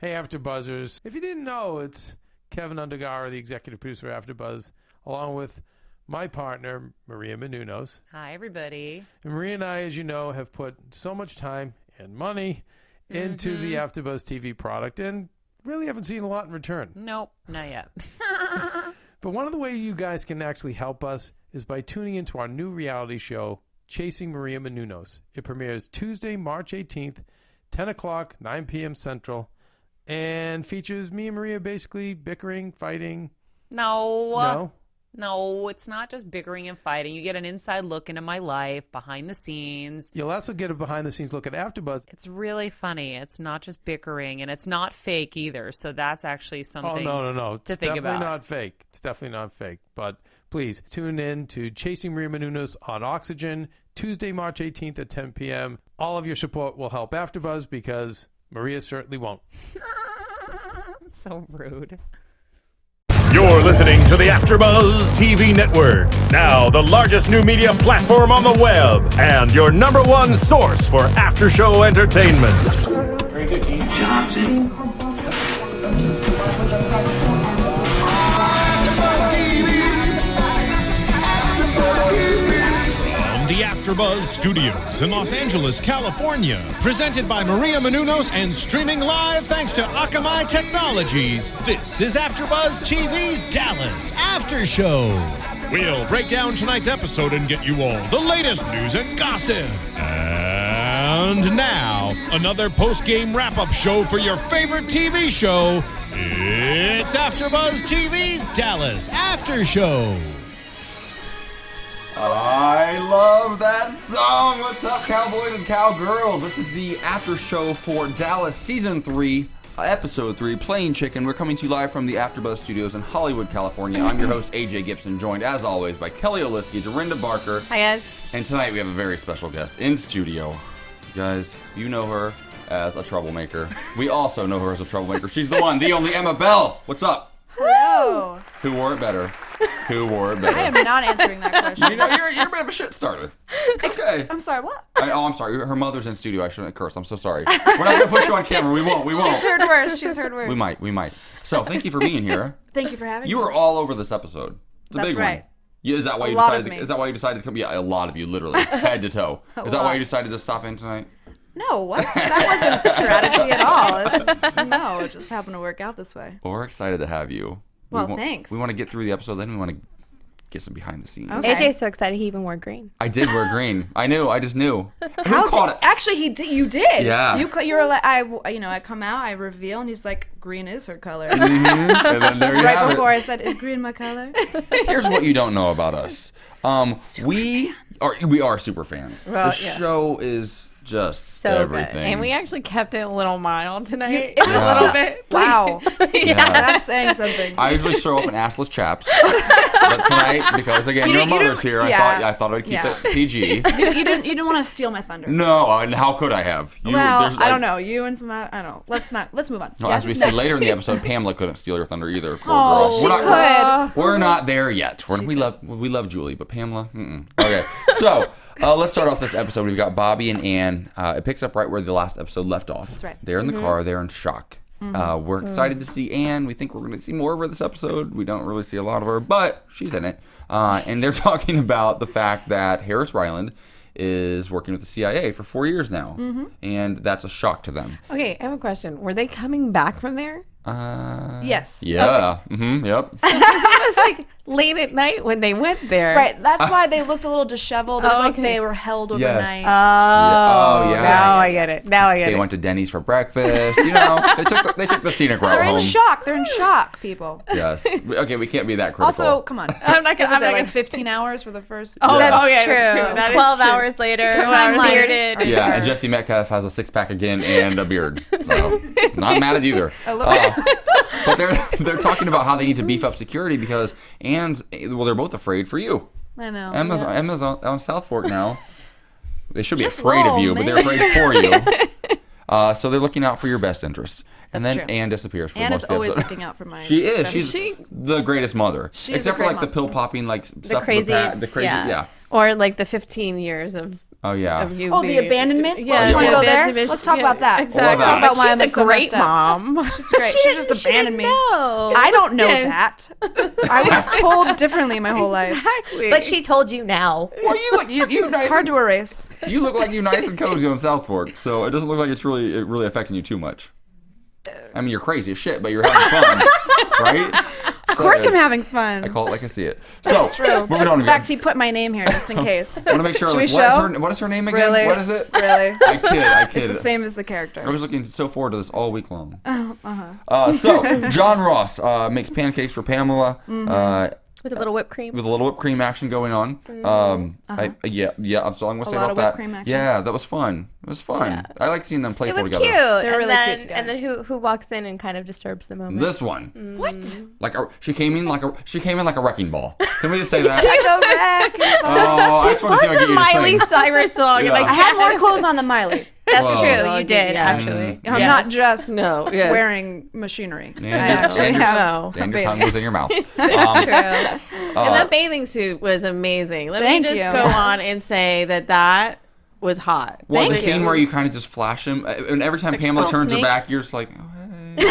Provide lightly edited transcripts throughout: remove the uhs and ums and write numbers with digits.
Hey, AfterBuzzers. If you didn't know, it's Kevin Undergaro, the executive producer of AfterBuzz, along with my partner, Maria Menounos. Hi, everybody. And Maria and I, as you know, have put so much time and money into the AfterBuzz TV product and really haven't seen a lot in return. Nope, not yet. But one of the ways you guys can actually help us is by tuning into our new reality show, Chasing Maria Menounos. It premieres Tuesday, March 18th, 10 o'clock, 9 p.m. Central, and features me and Maria basically bickering, fighting. No, it's not just bickering and fighting. You get an inside look into my life, behind the scenes. You'll also get a behind-the-scenes look at AfterBuzz. It's really funny. It's not just bickering, and it's not fake either. So that's actually something no. to think about. It's definitely not fake. It's definitely not fake. But please tune in to Chasing Maria Menounos on Oxygen, Tuesday, March 18th at 10 p.m. All of your support will help AfterBuzz because Maria certainly won't. So rude. You're listening to the AfterBuzz TV Network, now the largest new media platform on the web, and your #1 source for after-show entertainment. Very good, Keith Johnson. The AfterBuzz Studios in Los Angeles, California. Presented by Maria Menounos and streaming live thanks to Akamai Technologies. This is AfterBuzz TV's Dallas After Show. We'll break down tonight's episode and get you all the latest news and gossip. And now, another post-game wrap-up show for your favorite TV show. It's AfterBuzz TV's Dallas After Show. I love that song. What's up, cowboys and cowgirls? This is the after show for Dallas Season 3, Episode 3, Plain Chicken. We're coming to you live from the AfterBuzz Studios in Hollywood, California. I'm your host, AJ Gibson, joined as always by Kellie Olisky, Dorinda Barker. Hi, guys. And tonight we have a very special guest in studio. You guys, you know her as a troublemaker. We also know her as a troublemaker. She's the one, the only Emma Bell. What's up? Hello. Who wore it better? Who wore it better? I am not answering that question. You know, you're a bit of a shit starter. It's okay. I'm sorry, what? I'm sorry. Her mother's in studio. I shouldn't curse. I'm so sorry. We're not going to put you on camera. We won't. She's heard worse. She's heard worse. We might. So thank you for being here. Thank you for having me. You were all over this episode. It's a That's big right. one. Yeah, is that why you decided to come? Yeah, a lot of you, literally, head to toe. Is that why you decided to stop in tonight? No, what? That wasn't strategy at all. No, it just happened to work out this way. Well, we're excited to have you. Well, thanks. We want to get through the episode, then we want to get some behind the scenes. Okay. AJ's so excited he even wore green. I did wear green. I knew. I just knew. How caught it? Actually, he did. You did. Yeah. You were like, I come out, I reveal, and he's like, green is her color. Mm-hmm. And then there you have Right it. before I said, is green my color? Here's what you don't know about us. We are super fans. Well, the yeah. show is just So everything. good. And we actually kept it a little mild tonight. It was a little bit. Wow. Yeah. That's saying something. I usually show up in assless chaps, but tonight, because again, your mother's here, I thought I'd keep it PG. You didn't want to steal my thunder. No, and how could I have? I don't know. You and some, I don't know. Let's move on. Well, as we see later in the episode, Pamela couldn't steal your thunder either. Poor Oh, girl. she could. We're not there yet. We love Julie, but Pamela, Okay, so let's start off this episode. We've got Bobby and Ann. It picks up right where the last episode left off. That's right. They're in the car. They're in shock. We're excited to see Ann. We think we're going to see more of her this episode. We don't really see a lot of her, but she's in it. And they're talking about the fact that Harris Ryland is working with the CIA for 4 years now. And that's a shock to them. Okay, I have a question. Were they coming back from there? Yes. Yeah. Okay. Yep. It was like late at night when they went there. Right. That's why they looked a little disheveled. It was like okay. they were held overnight. Oh, yeah. Now I get it. They went to Denny's for breakfast. they took the scenic route They're home. in shock. They're in shock, people. Yes. Okay, we can't be that critical. Also, come on. I'm not gonna. Was it like 15 hours for the first? Oh, Yeah. okay. True. That is 12 true. hours later. 12 hours bearded. Yeah, and Jesse Metcalf has a six-pack again and a beard. So, not mad at either. But they're talking about how they need to beef up security because they're both afraid for you. I know. Emma's on South Fork now. They should be Just afraid of you, man. but they're afraid for you. So they're looking out for your best interests. And That's then true. Anne disappears for Anne most is of the always episode. looking out for my. She is. best She's interests. the greatest mother. She is Except a for great like the mom. pill popping like stuff. crazy. The crazy. Yeah. Or like the 15 years of Oh, yeah. of you. Oh, the abandonment? Yeah, You want to the go there? abandonment. Let's talk about that. Exactly. Let's talk about why I'm She's a so great messed up. mom. She's great. She just abandoned me. No. I don't know Yeah. that. I was told differently my whole life. Exactly. But she told you now. Well, you look you nice. It's hard to erase. You look like you nice and cozy on South Fork, so it doesn't look like it's really affecting you too much. I mean, you're crazy as shit, but you're having fun, right? Of course I'm having fun. I call it like I see it. So, That's true. moving on. In fact, he put my name here just in case. I want to make sure. Should Like, we what is her name again? Really? What is it? Really? I kid. It's the same as the character. I was looking so forward to this all week long. Oh, So, John Ross makes pancakes for Pamela. With a little whipped cream. With a little whipped cream action going on. Yeah, that's all I'm going to say lot about of that. whipped cream action. Yeah, that was fun. It was fun. Yeah. I like seeing them It playful was together. cute. They're and really then, cute together. And then who walks in and kind of disturbs the moment? This one. What? Like she came in like a wrecking ball. Can we just say that? Go back. I just want to see What's what a you Miley sing. Cyrus song? Yeah. Like, I had more clothes on than Miley. That's Whoa. true. You did, Yeah. actually. I'm Yes. not just yes. wearing machinery. And I your- actually and your- have. And your tongue was in your mouth. True. Uh, And that bathing suit was amazing. Let Thank me just you. go on and say that was hot. Well, the Thank scene you. where you kind of just flash him, and every time Pamela so turns her sneak. back, you're just like, oh, hey.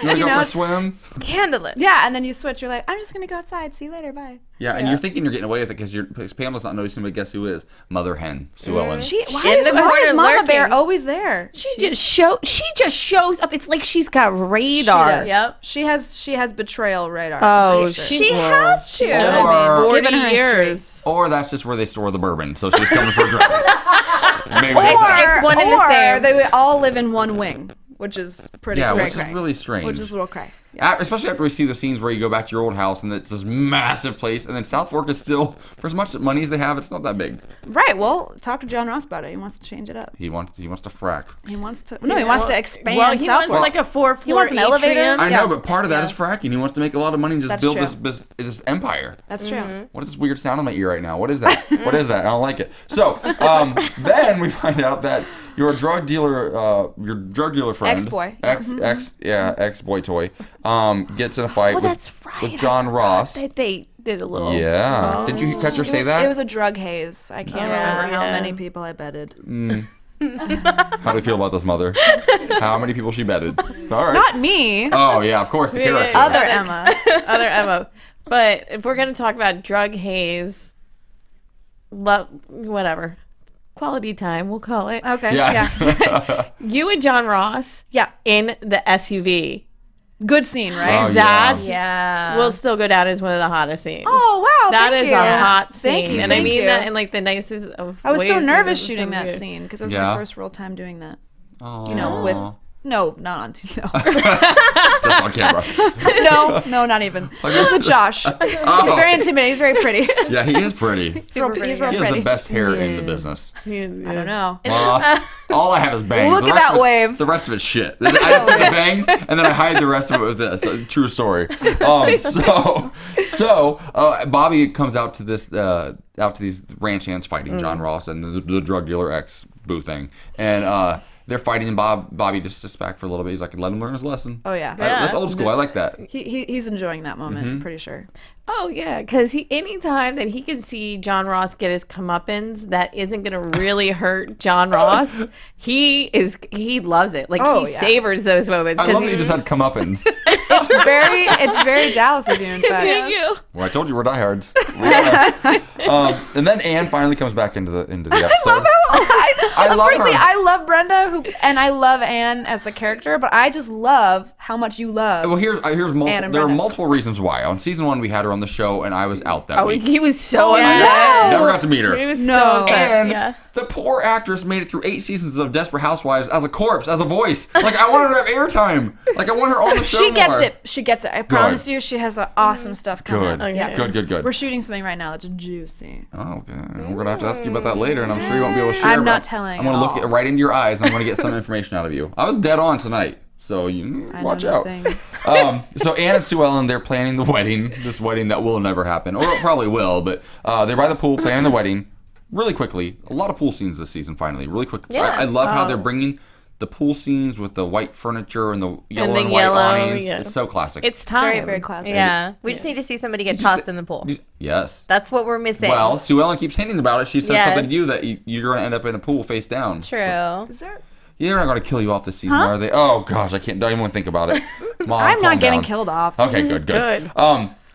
You want to go for a it's- swim? Scandalous. Yeah, and then you switch. You're like, I'm just gonna go outside. See you later. Bye. Yeah, and you're thinking you're getting away with it because Pamela's not noticing, but guess who is? Mother Hen, Sue Ellen. Why in is, the why corner is Mama Bear lurking. always there? She just shows up. It's like she's got radar. Yep. She has betrayal radar. Oh, She has to. Or- 40 Given her years. Or that's just where they store the bourbon, so she's coming for a drink. Maybe. It's one and the same. They would all live in one wing, which is pretty Yeah, cray which is cray. really strange. Which is a little cray. Yeah. Especially after we see the scenes where you go back to your old house and it's this massive place, and then South Fork is still, for as much money as they have, it's not that big. Right. Well, talk to John Ross about it. He wants to change it up. He wants to frack. He wants to. No, he wants to expand. Well, he South wants Fork. like a 4-floor He wants an elevator. atrium. I Yeah. know, but part of that is fracking. He wants to make a lot of money and just That's build true. this empire. That's true. What is this weird sound in my ear right now? What is that? What is that? I don't like it. So then we find out that your drug dealer friend, Ex-boy. ex-boy toy, gets in a fight Oh, that's right. with John Ross. They did a little. Yeah. Did you catch her say that? It was a drug haze. I can't remember how many people I betted. How do you feel about this, mother? How many people she betted? All right. Not me. Oh yeah, of course, the Yeah, character. yeah, Other Emma. Other Emma. But if we're gonna talk about drug haze, whatever, quality time, we'll call it. Okay. Yes. Yeah. You and John Ross Yeah. in the SUV. Good scene, right? Oh, yeah. That Yeah. will still go down as one of the hottest scenes. Oh wow! That thank is you. a hot scene, Thank you, and I thank mean you. that in like the nicest of I was so ways. nervous It was shooting so that good. scene because it was Yeah? my first real time doing that. Oh. You know, with no, not on no, Just on camera. no, not even. Just with Josh. He's very intimidating. He's very pretty. Yeah, he is pretty. He's real He has pretty. the best hair in the business. I don't know. All I have is bangs. Look The at rest that of it- wave. The rest of it's shit. I just take the bangs and then I hide the rest of it with this. True story. So Bobby comes out to this out to these ranch hands fighting John Ross and the drug dealer ex boo thing, and they're fighting, and Bobby just sits back for a little bit. He's like, let him learn his lesson. Oh yeah. That's old school. I like that. He's enjoying that moment. I'm pretty sure. Oh yeah, because anytime that he can see John Ross get his comeuppance, that isn't gonna really hurt John Ross. He loves it. Like Oh, he yeah. savors those moments. I love that you just had comeuppance. It's very Dallas of you, in fact. Thank you. Well, I told you we're diehards. And then Anne finally comes back into the episode. I love Firstly, her. I love Brenda, and I love Anne as the character, but I just love how much you love. Well, here's Anne and there are Brenda. multiple reasons why. On season 1, we had her on the show, and I was out that Oh, week. he was so yeah. upset. Never got to meet her. He was No. so upset. And Yeah. the poor actress made it through 8 seasons of Desperate Housewives as a corpse, as a voice. Like, I want her to have airtime. Like, I want her on the show She gets more. it. She gets it. I promise you, she has awesome stuff coming. Good. up. Yeah. Good. We're shooting something right now that's juicy. Oh, okay. We're going to have to ask you about that later, and I'm sure you won't be able to share. I'm but not telling I'm going to at look all. right into your eyes, and I'm going to get some information out of you. I was dead on tonight, so you I watch know out. nothing. So Anne and Sue Ellen, they're planning the wedding. This wedding that will never happen, or it probably will, but they're by the pool planning the wedding really quickly. A lot of pool scenes this season, finally, really quick. Yeah. I love how they're bringing the pool scenes with the white furniture and the yellow the and white yellow, awnings. yeah. It's so classic. It's time. Very, very classic. Yeah. We just need to see somebody get tossed in the pool. Yes. That's what we're missing. Well, Sue Ellen keeps hinting about it. She said Yes. something to you that you're going to end up in a pool face down. True. Is there? They're not going to kill you off this season, are they? Oh, gosh, I don't even want to think about it. Mom, I'm not calm getting down. killed off. Okay, good.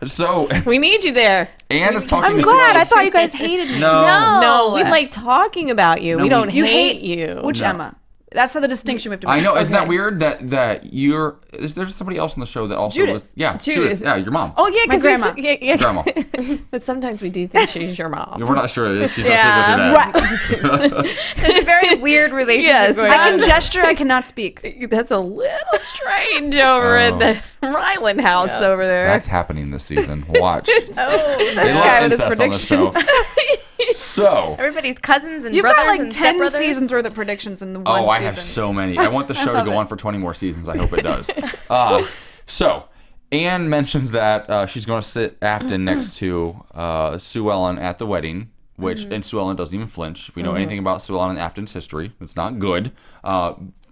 So, We need you there. Anne is talking I'm to glad. Sue I thought you guys hated me. No, we like talking about you. No, we don't You hate you. Which Emma? That's the distinction we have to make. I know. Isn't that weird that you're... There's somebody else on the show that also Judith. was... Yeah, Judith. Yeah, your mom. Oh, yeah, My because grandma. Grandma. But sometimes we do think she's your mom. We're not sure if she's not sleeping with your dad. There's a very weird relationship Yes. going I on. can gesture. I cannot speak. That's a little strange over at the Ryland house over there. That's happening this season. Watch. This They love guy with his incest on this show. predictions. So... Everybody's cousins and You've brothers got like and 10 stepbrothers. seasons worth of predictions in the one Oh, season. I have so many. I want the show to go on for 20 more seasons. I hope it does. So, Anne mentions that she's going to sit Afton next to Sue Ellen at the wedding, which, and Sue Ellen doesn't even flinch. If we know anything about Sue Ellen and Afton's history, it's not good.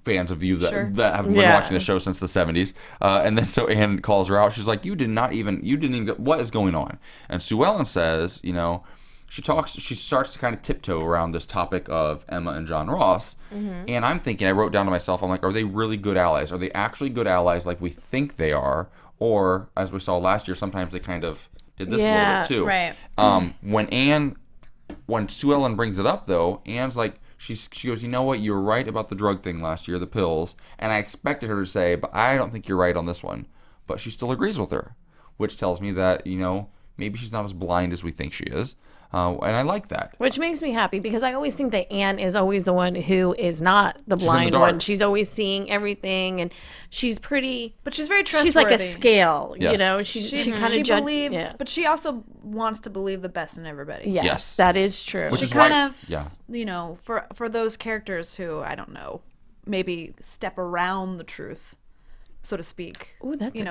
Fans of you that have been watching the show since the 70s. And then so Anne calls her out. She's like, you didn't even, what is going on? And Sue Ellen says, she starts to kind of tiptoe around this topic of Emma and John Ross. And I'm thinking, I wrote down to myself, I'm like, are they really good allies? Are they actually good allies like we think they are? Or, as we saw last year, sometimes they kind of did this a little bit too. Right. When Sue Ellen brings it up, though, Anne's like, she goes, you know what, you were right about the drug thing last year, the pills. And I expected her to say, but I don't think you're right on this one. But she still agrees with her, which tells me that, maybe she's not as blind as we think she is. And I like that. Which makes me happy because I always think that Anne is always the one who is not the in the blind dark. one. She's always seeing everything, and she's pretty. But she's very trustworthy. She's like a scale, Yes. She kind She of believes, but she also wants to believe the best in everybody. Yes, that is true. Which She is kind why- of, for those characters who, I don't know, maybe step around the truth, so to speak. Ooh, that's a good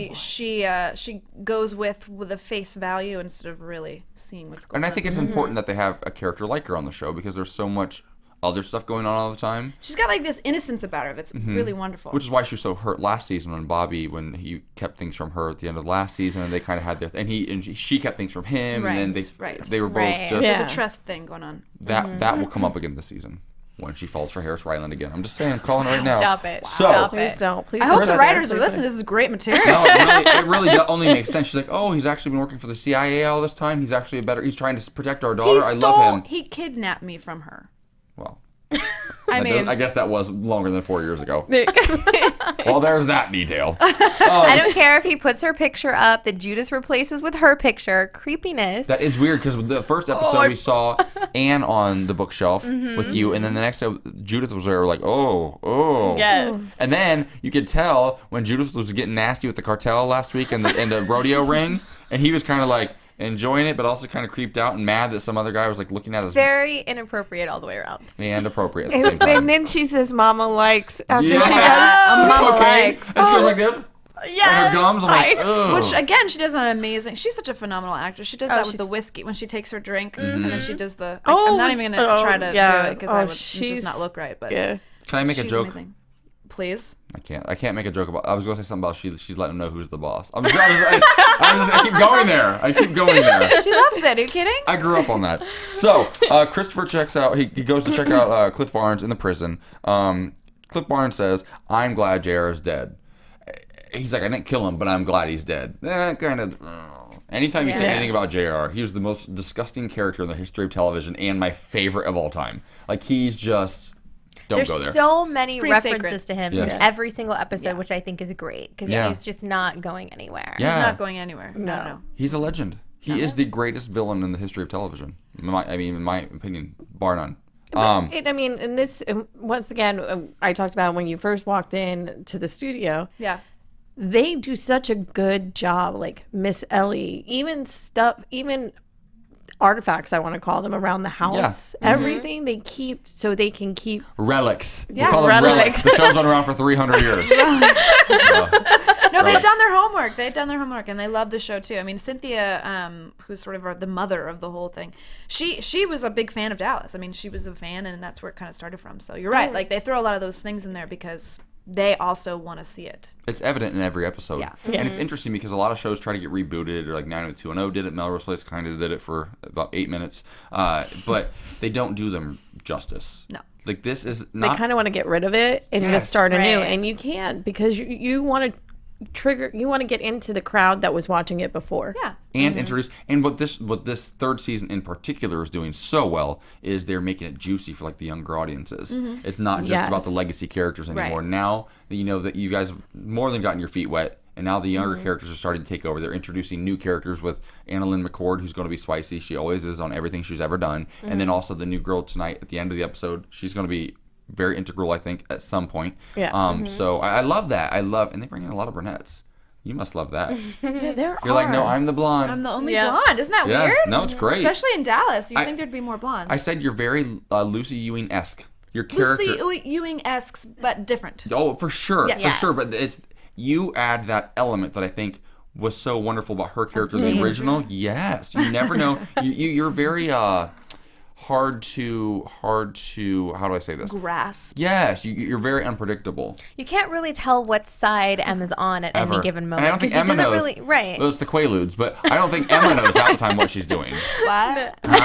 one. she goes with the face value instead of really seeing what's going on. And I think it's important that they have a character like her on the show because there's so much other stuff going on all the time. She's got like this innocence about her that's really wonderful. Which is why she was so hurt last season when he kept things from her at the end of last season, and they kind of had their she kept things from him, and then they were both just There's a trust thing going on. that will come up again this season when she falls for Harris Ryland again. I'm just saying, I'm calling it right now. Stop it. So, Stop it. Please don't. Please I hope don't. the writers are listening. This is great material. No, it really only makes sense. She's like, oh, he's actually been working for the CIA all this time. He's actually he's trying to protect our daughter. I love him. He kidnapped me from her. Well, I guess that was longer than 4 years ago. Well, there's that detail. I don't care if he puts her picture up that Judith replaces with her picture. Creepiness. That is weird because the first episode we saw Anne on the bookshelf with you, and then the next Judith was there, like, oh. Yes. And then you could tell when Judith was getting nasty with the cartel last week in the rodeo ring, and he was kind of like enjoying it, but also kind of creeped out and mad that some other guy was like looking at his Very inappropriate all the way around. and appropriate at the same time. And then she says, "Mama likes." After Yeah. she does. Mama Cocaine. likes. And she goes like this. Yeah. And her gums. I'm like, ugh. Which again, she does an amazing. She's such a phenomenal actress. She does that with she's- the whiskey when she takes her drink, and then she does the. Oh, I'm not even gonna try to do it because I would she's- just not look right. But Yeah. Can I make a she's joke? amazing. Please. I can't make a joke about. I was going to say something about she's letting him know who's the boss. I keep going there. She loves it. Are you kidding? I grew up on that. So Christopher checks out. He goes to check out Cliff Barnes in the prison. Cliff Barnes says, "I'm glad JR is dead." He's like, "I didn't kill him, but I'm glad he's dead." Kind of. Anytime you say anything about JR, he was the most disgusting character in the history of television and my favorite of all time. Like he's just. Don't There's go there. so many pretty references sacred. to him Yes. in every single episode, which I think is great because Yeah. he's just not going anywhere. Yeah. He's not going anywhere. No. He's a legend. He is the greatest villain in the history of television. In my opinion, bar none. And this once again, I talked about when you first walked in to the studio. Yeah. They do such a good job, like Miss Ellie, even artifacts, I want to call them, around the house. Yeah. Everything they keep so they can keep relics. Yeah, we call them relics. The show's been around for 300 years. No, they've done their homework. They've done their homework, and they love the show too. I mean, Cynthia, who's sort of the mother of the whole thing, she was a big fan of Dallas. I mean, she was a fan, and that's where it kind of started from. So you're right. Like, they throw a lot of those things in there because they also want to see it. It's evident in every episode. Yeah. And it's interesting because a lot of shows try to get rebooted, or like 90210 did it. Melrose Place kind of did it for about 8 minutes. But they don't do them justice. No. Like, this is not... They kind of want to get rid of it and just start anew. And you can't, because you want to get into the crowd that was watching it before. Yeah. And introduce, and what this third season in particular is doing so well is they're making it juicy for like the younger audiences. It's not just about the legacy characters anymore. Right. Now that you know that you guys have more than gotten your feet wet, and now the younger characters are starting to take over. They're introducing new characters with Annalyn McCord, who's going to be spicy. She always is on everything she's ever done. And then also the new girl tonight at the end of the episode. She's going to be very integral, I think, at some point. Yeah. So I love that. And they bring in a lot of brunettes. You must love that. You're like, no, I'm the blonde. I'm the only blonde. Isn't that weird? No, it's great. Especially in Dallas. You'd think there'd be more blondes. I said you're very Lucy Ewing-esque. Your character. Lucy Ewing-esque, but different. Oh, for sure. Yes. For sure. But you add that element that I think was so wonderful about her character in the original. Yes. You never know. You're very hard to how do I say this? Grasp. Yes, you're very unpredictable. You can't really tell what side Emma's on at any given moment. And I don't think Emma knows. Really, right. Well, it's the Quaaludes, but I don't think Emma knows half the time what she's doing. What? But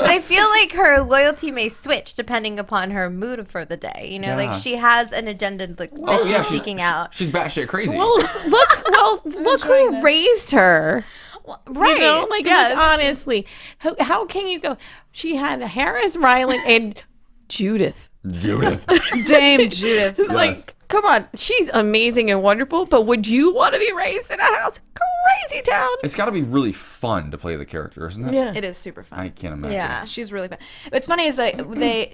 I feel like her loyalty may switch depending upon her mood for the day. You know, like she has an agenda that she's seeking out. She's batshit crazy. Well, look who raised her. Right. You know, like, honestly, how can you go? She had Harris, Ryland, and Judith. Dame Judith. Like, come on. She's amazing and wonderful, but would you want to be raised in a house? Crazy town. It's got to be really fun to play the character, isn't it? Yeah. It is super fun. I can't imagine. Yeah, she's really fun. What's funny is like they,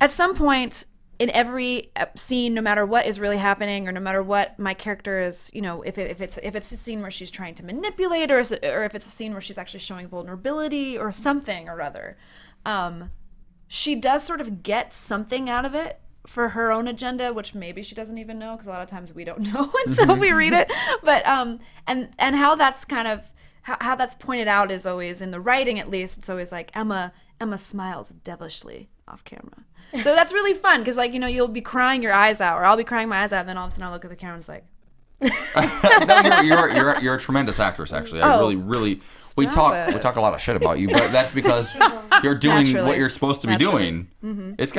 at some point in every scene, no matter what is really happening, or no matter what my character is, you know, if it's a scene where she's trying to manipulate, or if it's a scene where she's actually showing vulnerability or something or other, she does sort of get something out of it for her own agenda, which maybe she doesn't even know, because a lot of times we don't know until we read it. But and how that's kind of how that's pointed out is always in the writing, at least. It's always like Emma smiles devilishly off camera. So that's really fun, because, like, you know, you'll be crying your eyes out, or I'll be crying my eyes out, and then all of a sudden I'll look at the camera and it's like... No, you're a tremendous actress, actually. I really we talk a lot of shit about you, but that's because you're doing what you're supposed to be doing. Mm-hmm. It's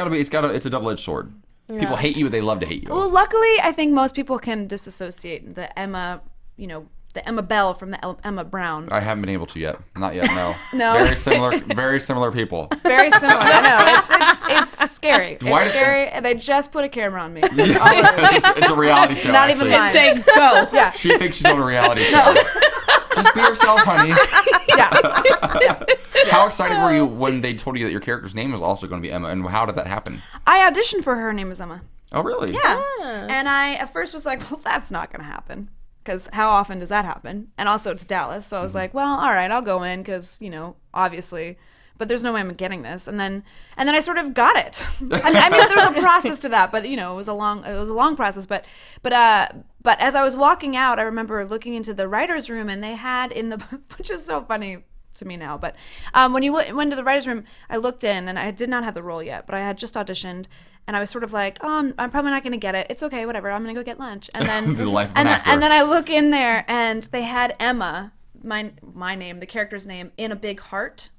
a double-edged sword. Yeah. People hate you, but they love to hate you. Well, luckily, I think most people can disassociate the Emma, you know, the Emma Bell from the Emma Brown. I haven't been able to yet. Not yet, no. No. Very similar people. Very similar. I know. It's scary. It's scary. And they just put a camera on me. It's a reality show. Not even mine. Say go. Yeah. She thinks she's on a reality show. Just be yourself, honey. Yeah. How excited were you when they told you that your character's name was also going to be Emma, and how did that happen? I auditioned for her name was Emma. Oh, really? Yeah. And I at first was like, well, that's not going to happen. Because how often does that happen? And also it's Dallas. So I was like, well, all right, I'll go in because, you know, obviously. But there's no way I'm getting this. And then I sort of got it. I mean, there was a process to that, but, you know, it was a long process. But as I was walking out, I remember looking into the writer's room, and they had which is so funny to me now, but when you went to the writer's room, I looked in, and I did not have the role yet, but I had just auditioned. And I was sort of like, oh, I'm probably not going to get it. It's okay, whatever. I'm going to go get lunch. And then and then I look in there, and they had Emma, my name, the character's name, in a big heart.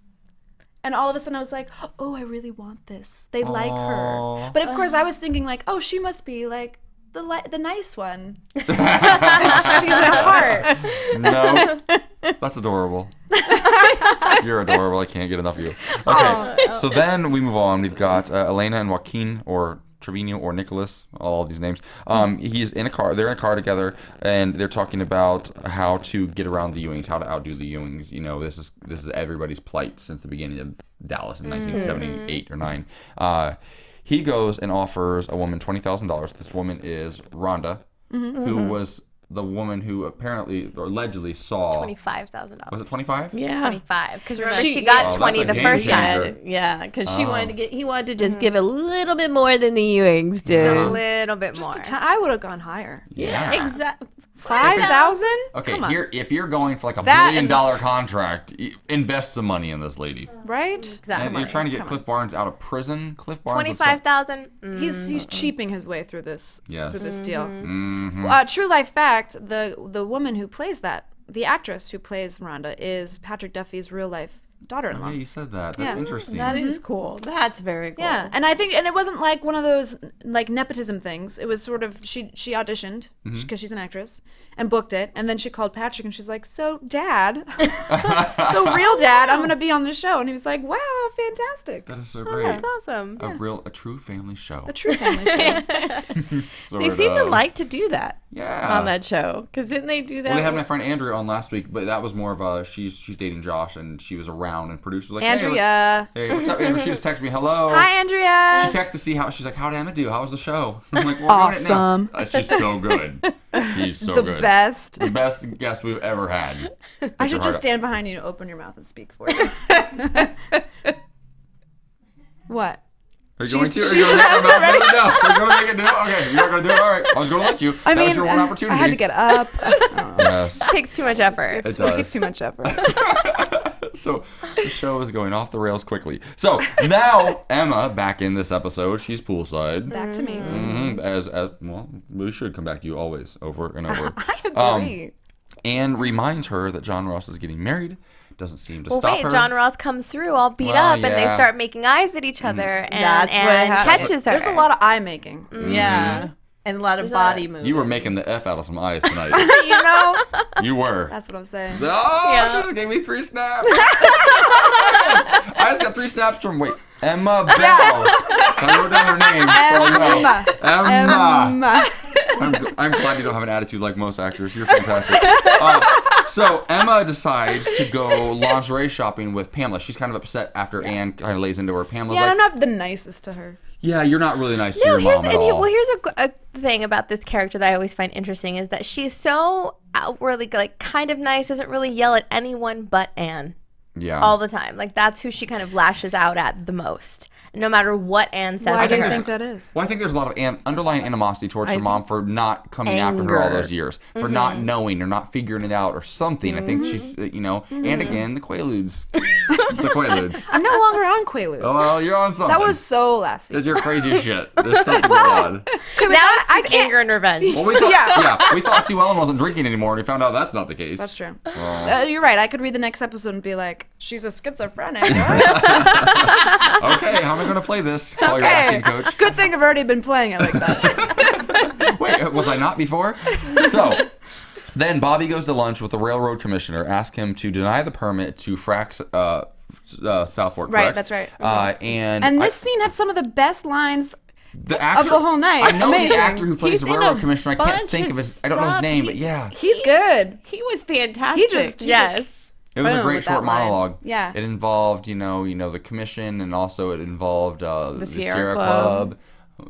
And all of a sudden I was like, oh, I really want this. They like her. But of course I was thinking like, oh, she must be like the nice one. She's a heart. No, that's adorable. You're adorable. I can't get enough of you. Okay, so then we move on. We've got Elena and Joaquin, or Trevino, or Nicolas, all these names. He's in a car. They're in a car together, and they're talking about how to get around the Ewings, how to outdo the Ewings. You know, this is everybody's plight since the beginning of Dallas in 1978 or 9. He goes and offers a woman $20,000. This woman is Rhonda, who was the woman who apparently or allegedly saw $25,000. Was it 25? Yeah. 25. Because remember, she got 20 the first time. Yeah, because he wanted to just give a little bit more than the Ewings did. A little bit more. I would have gone higher. Yeah, exactly. 5,000? Okay, if you're going for like a $1 billion contract, invest some money in this lady. Right? Exactly. And you're trying to get Cliff Barnes out of prison. Cliff Barnes. $25,000. He's cheaping his way through this deal. Mm-hmm. True life fact: the woman who plays the actress who plays Miranda is Patrick Duffy's real life daughter-in-law. Yeah, you said that. That's interesting. That is cool. That's very cool. Yeah, and I think, and it wasn't like one of those like nepotism things. It was sort of she auditioned because she's an actress and booked it, and then she called Patrick and she's like, "So, Dad, so real Dad, I'm gonna be on the show," and he was like, "Wow, fantastic! That is so great. That's awesome. A true family show. A true family show." They seem to like to do that. Yeah. On that show, because didn't they do that? Well, they had my friend Andrea on last week, but that was more of a she's dating Josh, and she was around, and producers were like, Andrea. Hey, what's up, Andrea? She just texted me, hello. Hi, Andrea. She texted to see how she's like, how did Emma do? How was the show? I'm like, we're awesome. Doing it now. She's so good. She's so good. The best. The best guest we've ever had. I should just stand behind you and open your mouth and speak for you. What? Are you going to? Are you going to make it ready? No. Are you going to make it do? Okay, you're not going to do it? All right. I was going to let you. That was your one opportunity. I had to get up. Yes. It takes too much effort. It does. Way too much effort. So the show is going off the rails quickly. So now Emma back in this episode. She's poolside. Back to me. Mm-hmm. As well, we should come back to you always, over and over. I agree. And reminds her that John Ross is getting married. Doesn't seem to stop her. John Ross comes through all beat up, and they start making eyes at each other, and catches her. There's a lot of eye making. Mm-hmm. Yeah. And a lot of body movement. You were making the F out of some eyes tonight. You know? You were. That's what I'm saying. Oh, she just gave me 3 snaps. I just got 3 snaps from, Emma Bell. I wrote down her name. Emma. I'm glad you don't have an attitude like most actors. You're fantastic. So Emma decides to go lingerie shopping with Pamela. She's kind of upset after Anne kind of lays into her. Pamela's I'm not the nicest to her. Yeah, you're not really nice to your mom at all. Well, here's a thing about this character that I always find interesting is that she's so outwardly kind of nice, doesn't really yell at anyone but Anne. Yeah. All the time. That's who she kind of lashes out at the most. No matter what Anne says. Why do you think that is? Well, I think there's a lot of underlying animosity towards her mom for not coming after her all those years, for not knowing or not figuring it out or something. I think she's, and again, the Quaaludes. The Quaaludes. I'm no longer on Quaaludes. Oh, well, you're on something. That was so last season. It's your crazy shit. There's something going on. Now it's just anger and revenge. Well, we thought, we thought Sue Ellen wasn't drinking anymore, and we found out that's not the case. That's true. You're right. I could read the next episode and be like, she's a schizophrenic. Okay, how am I going to play this? Call your acting coach. Good thing I've already been playing it like that. Wait, was I not before? So, then Bobby goes to lunch with the railroad commissioner, asks him to deny the permit to frack South Fork, right, correct? that's right. And this scene had some of the best lines of the whole night. I know Amazing. the actor who plays the railroad commissioner. I can't think of his. I don't know his name, but yeah, he's good. He was fantastic. It was a great short monologue. Yeah. It involved, the commission, and also it involved the Sierra Club.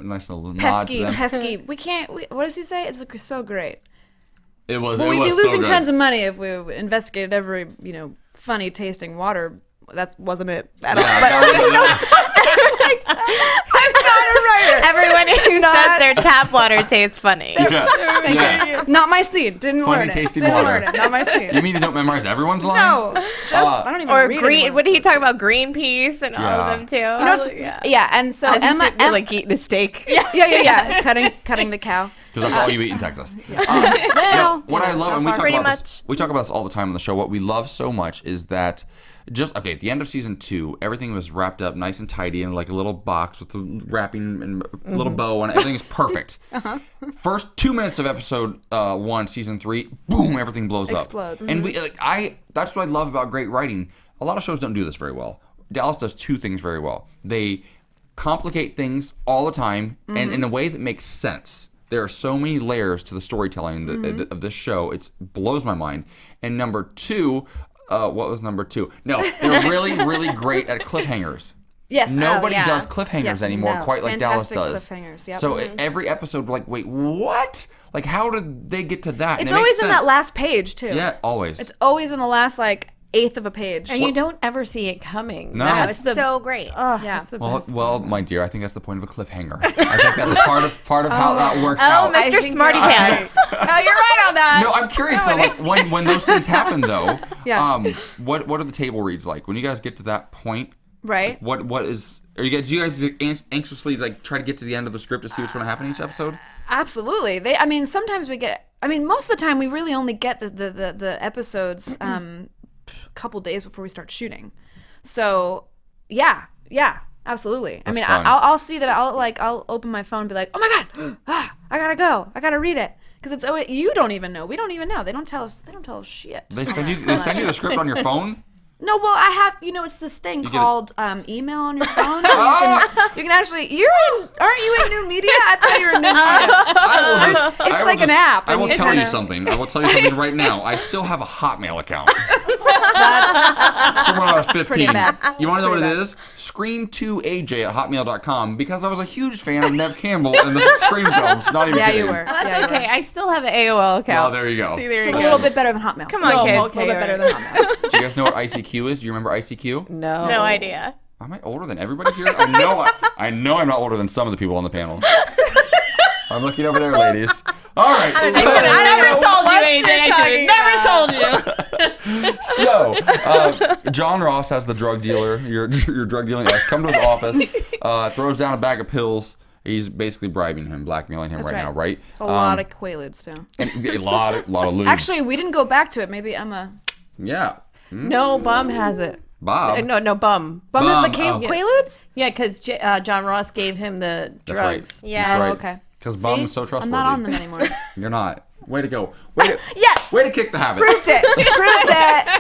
Nice little nod to them. Pesky. What does he say? It's so great. It was. We'd be so losing good. tons of money if we investigated every, funny tasting water. That wasn't it at all. But I'm not a writer. Everyone who says their tap water tastes funny. Not my scene. Didn't funny learn it. tasting Didn't water. learn it. Not my scene. You mean you don't memorize everyone's lines? No. I don't even read green. anyone. What did he talk about? Greenpeace and all of them too. And so Emma eating a steak. Yeah. Cutting the cow. Because that's all you eat in Texas. What I love, and we talk about this, we talk about this all the time on the show. What we love so much is that at the end of season 2, everything was wrapped up nice and tidy in like a little box with the wrapping and a little bow on it. Everything is perfect. First 2 minutes of episode 1, season 3, boom, everything blows up. Explodes. And that's what I love about great writing. A lot of shows don't do this very well. Dallas does 2 things very well. They complicate things all the time and in a way that makes sense. There are so many layers to the storytelling of this show. It blows my mind. And number 2, what was number 2? No, they're really, really great at cliffhangers. Yes. Nobody does cliffhangers anymore quite like Fantastic Dallas does. Cliffhangers. Yep. So every episode, we're like, wait, what? Like, how did they get to that? It's always in that last page, too. Yeah, always. It's always in the last, like, eighth of a page. And you don't ever see it coming. No. That's so great. Yeah. Well, my dear, I think that's the point of a cliffhanger. I think that's part of how that works out. Oh, Mr. Smarty Pants. Oh, you're right on that. No, I'm curious. So, like, when those things happen, though, Yeah. what are the table reads like when you guys get to that point? Right. What is? Do you guys anxiously like try to get to the end of the script to see what's going to happen in each episode? Absolutely. Sometimes we get. I mean, most of the time we really only get the episodes a couple days before we start shooting. So yeah, absolutely. That's I mean, fun. I'll see that. I'll open my phone and be like, oh my god, I gotta go. I gotta read it. Because it's always, you don't even know. We don't even know. They don't tell us shit. They send you the script on your phone. No, well, I have, it's this thing called email on your phone. You can actually, aren't you in new media? I thought you were in new media. It's like an app. I will tell you something. I will tell you something right now. I still have a Hotmail account. From when I was 15. pretty bad. You want to know what it is? Scream2aj@hotmail.com, because I was a huge fan of Nev Campbell and the Scream films. Not even kidding. You were. That's okay. I still have an AOL account. Well, there you go. See, there It's you a go. little bit better than Hotmail. Come on, kids. A little bit better than Hotmail. Do you guys know what ICQ is? Do you remember ICQ? No. No idea. Am I older than everybody here? I know I'm not older than some of the people on the panel. I'm looking over there, ladies. All right. I never told you, AJ. I should have never told you. So, John Ross has the drug dealer, your drug dealing ex, come to his office, throws down a bag of pills. He's basically bribing him, blackmailing him now, right? It's a lot of Quaaludes, too. And a lot of lubes. Actually, we didn't go back to it. Maybe Emma. Yeah. No, Bum has it. Bob. No, Bum. Bum has the Quaaludes? Yeah, because John Ross gave him the That's drugs. right. Yeah. That's right. Okay. Because Bum is so trustworthy. I'm not on them anymore. You're not. Way to go. Yes! Way to kick the habit. Proved it.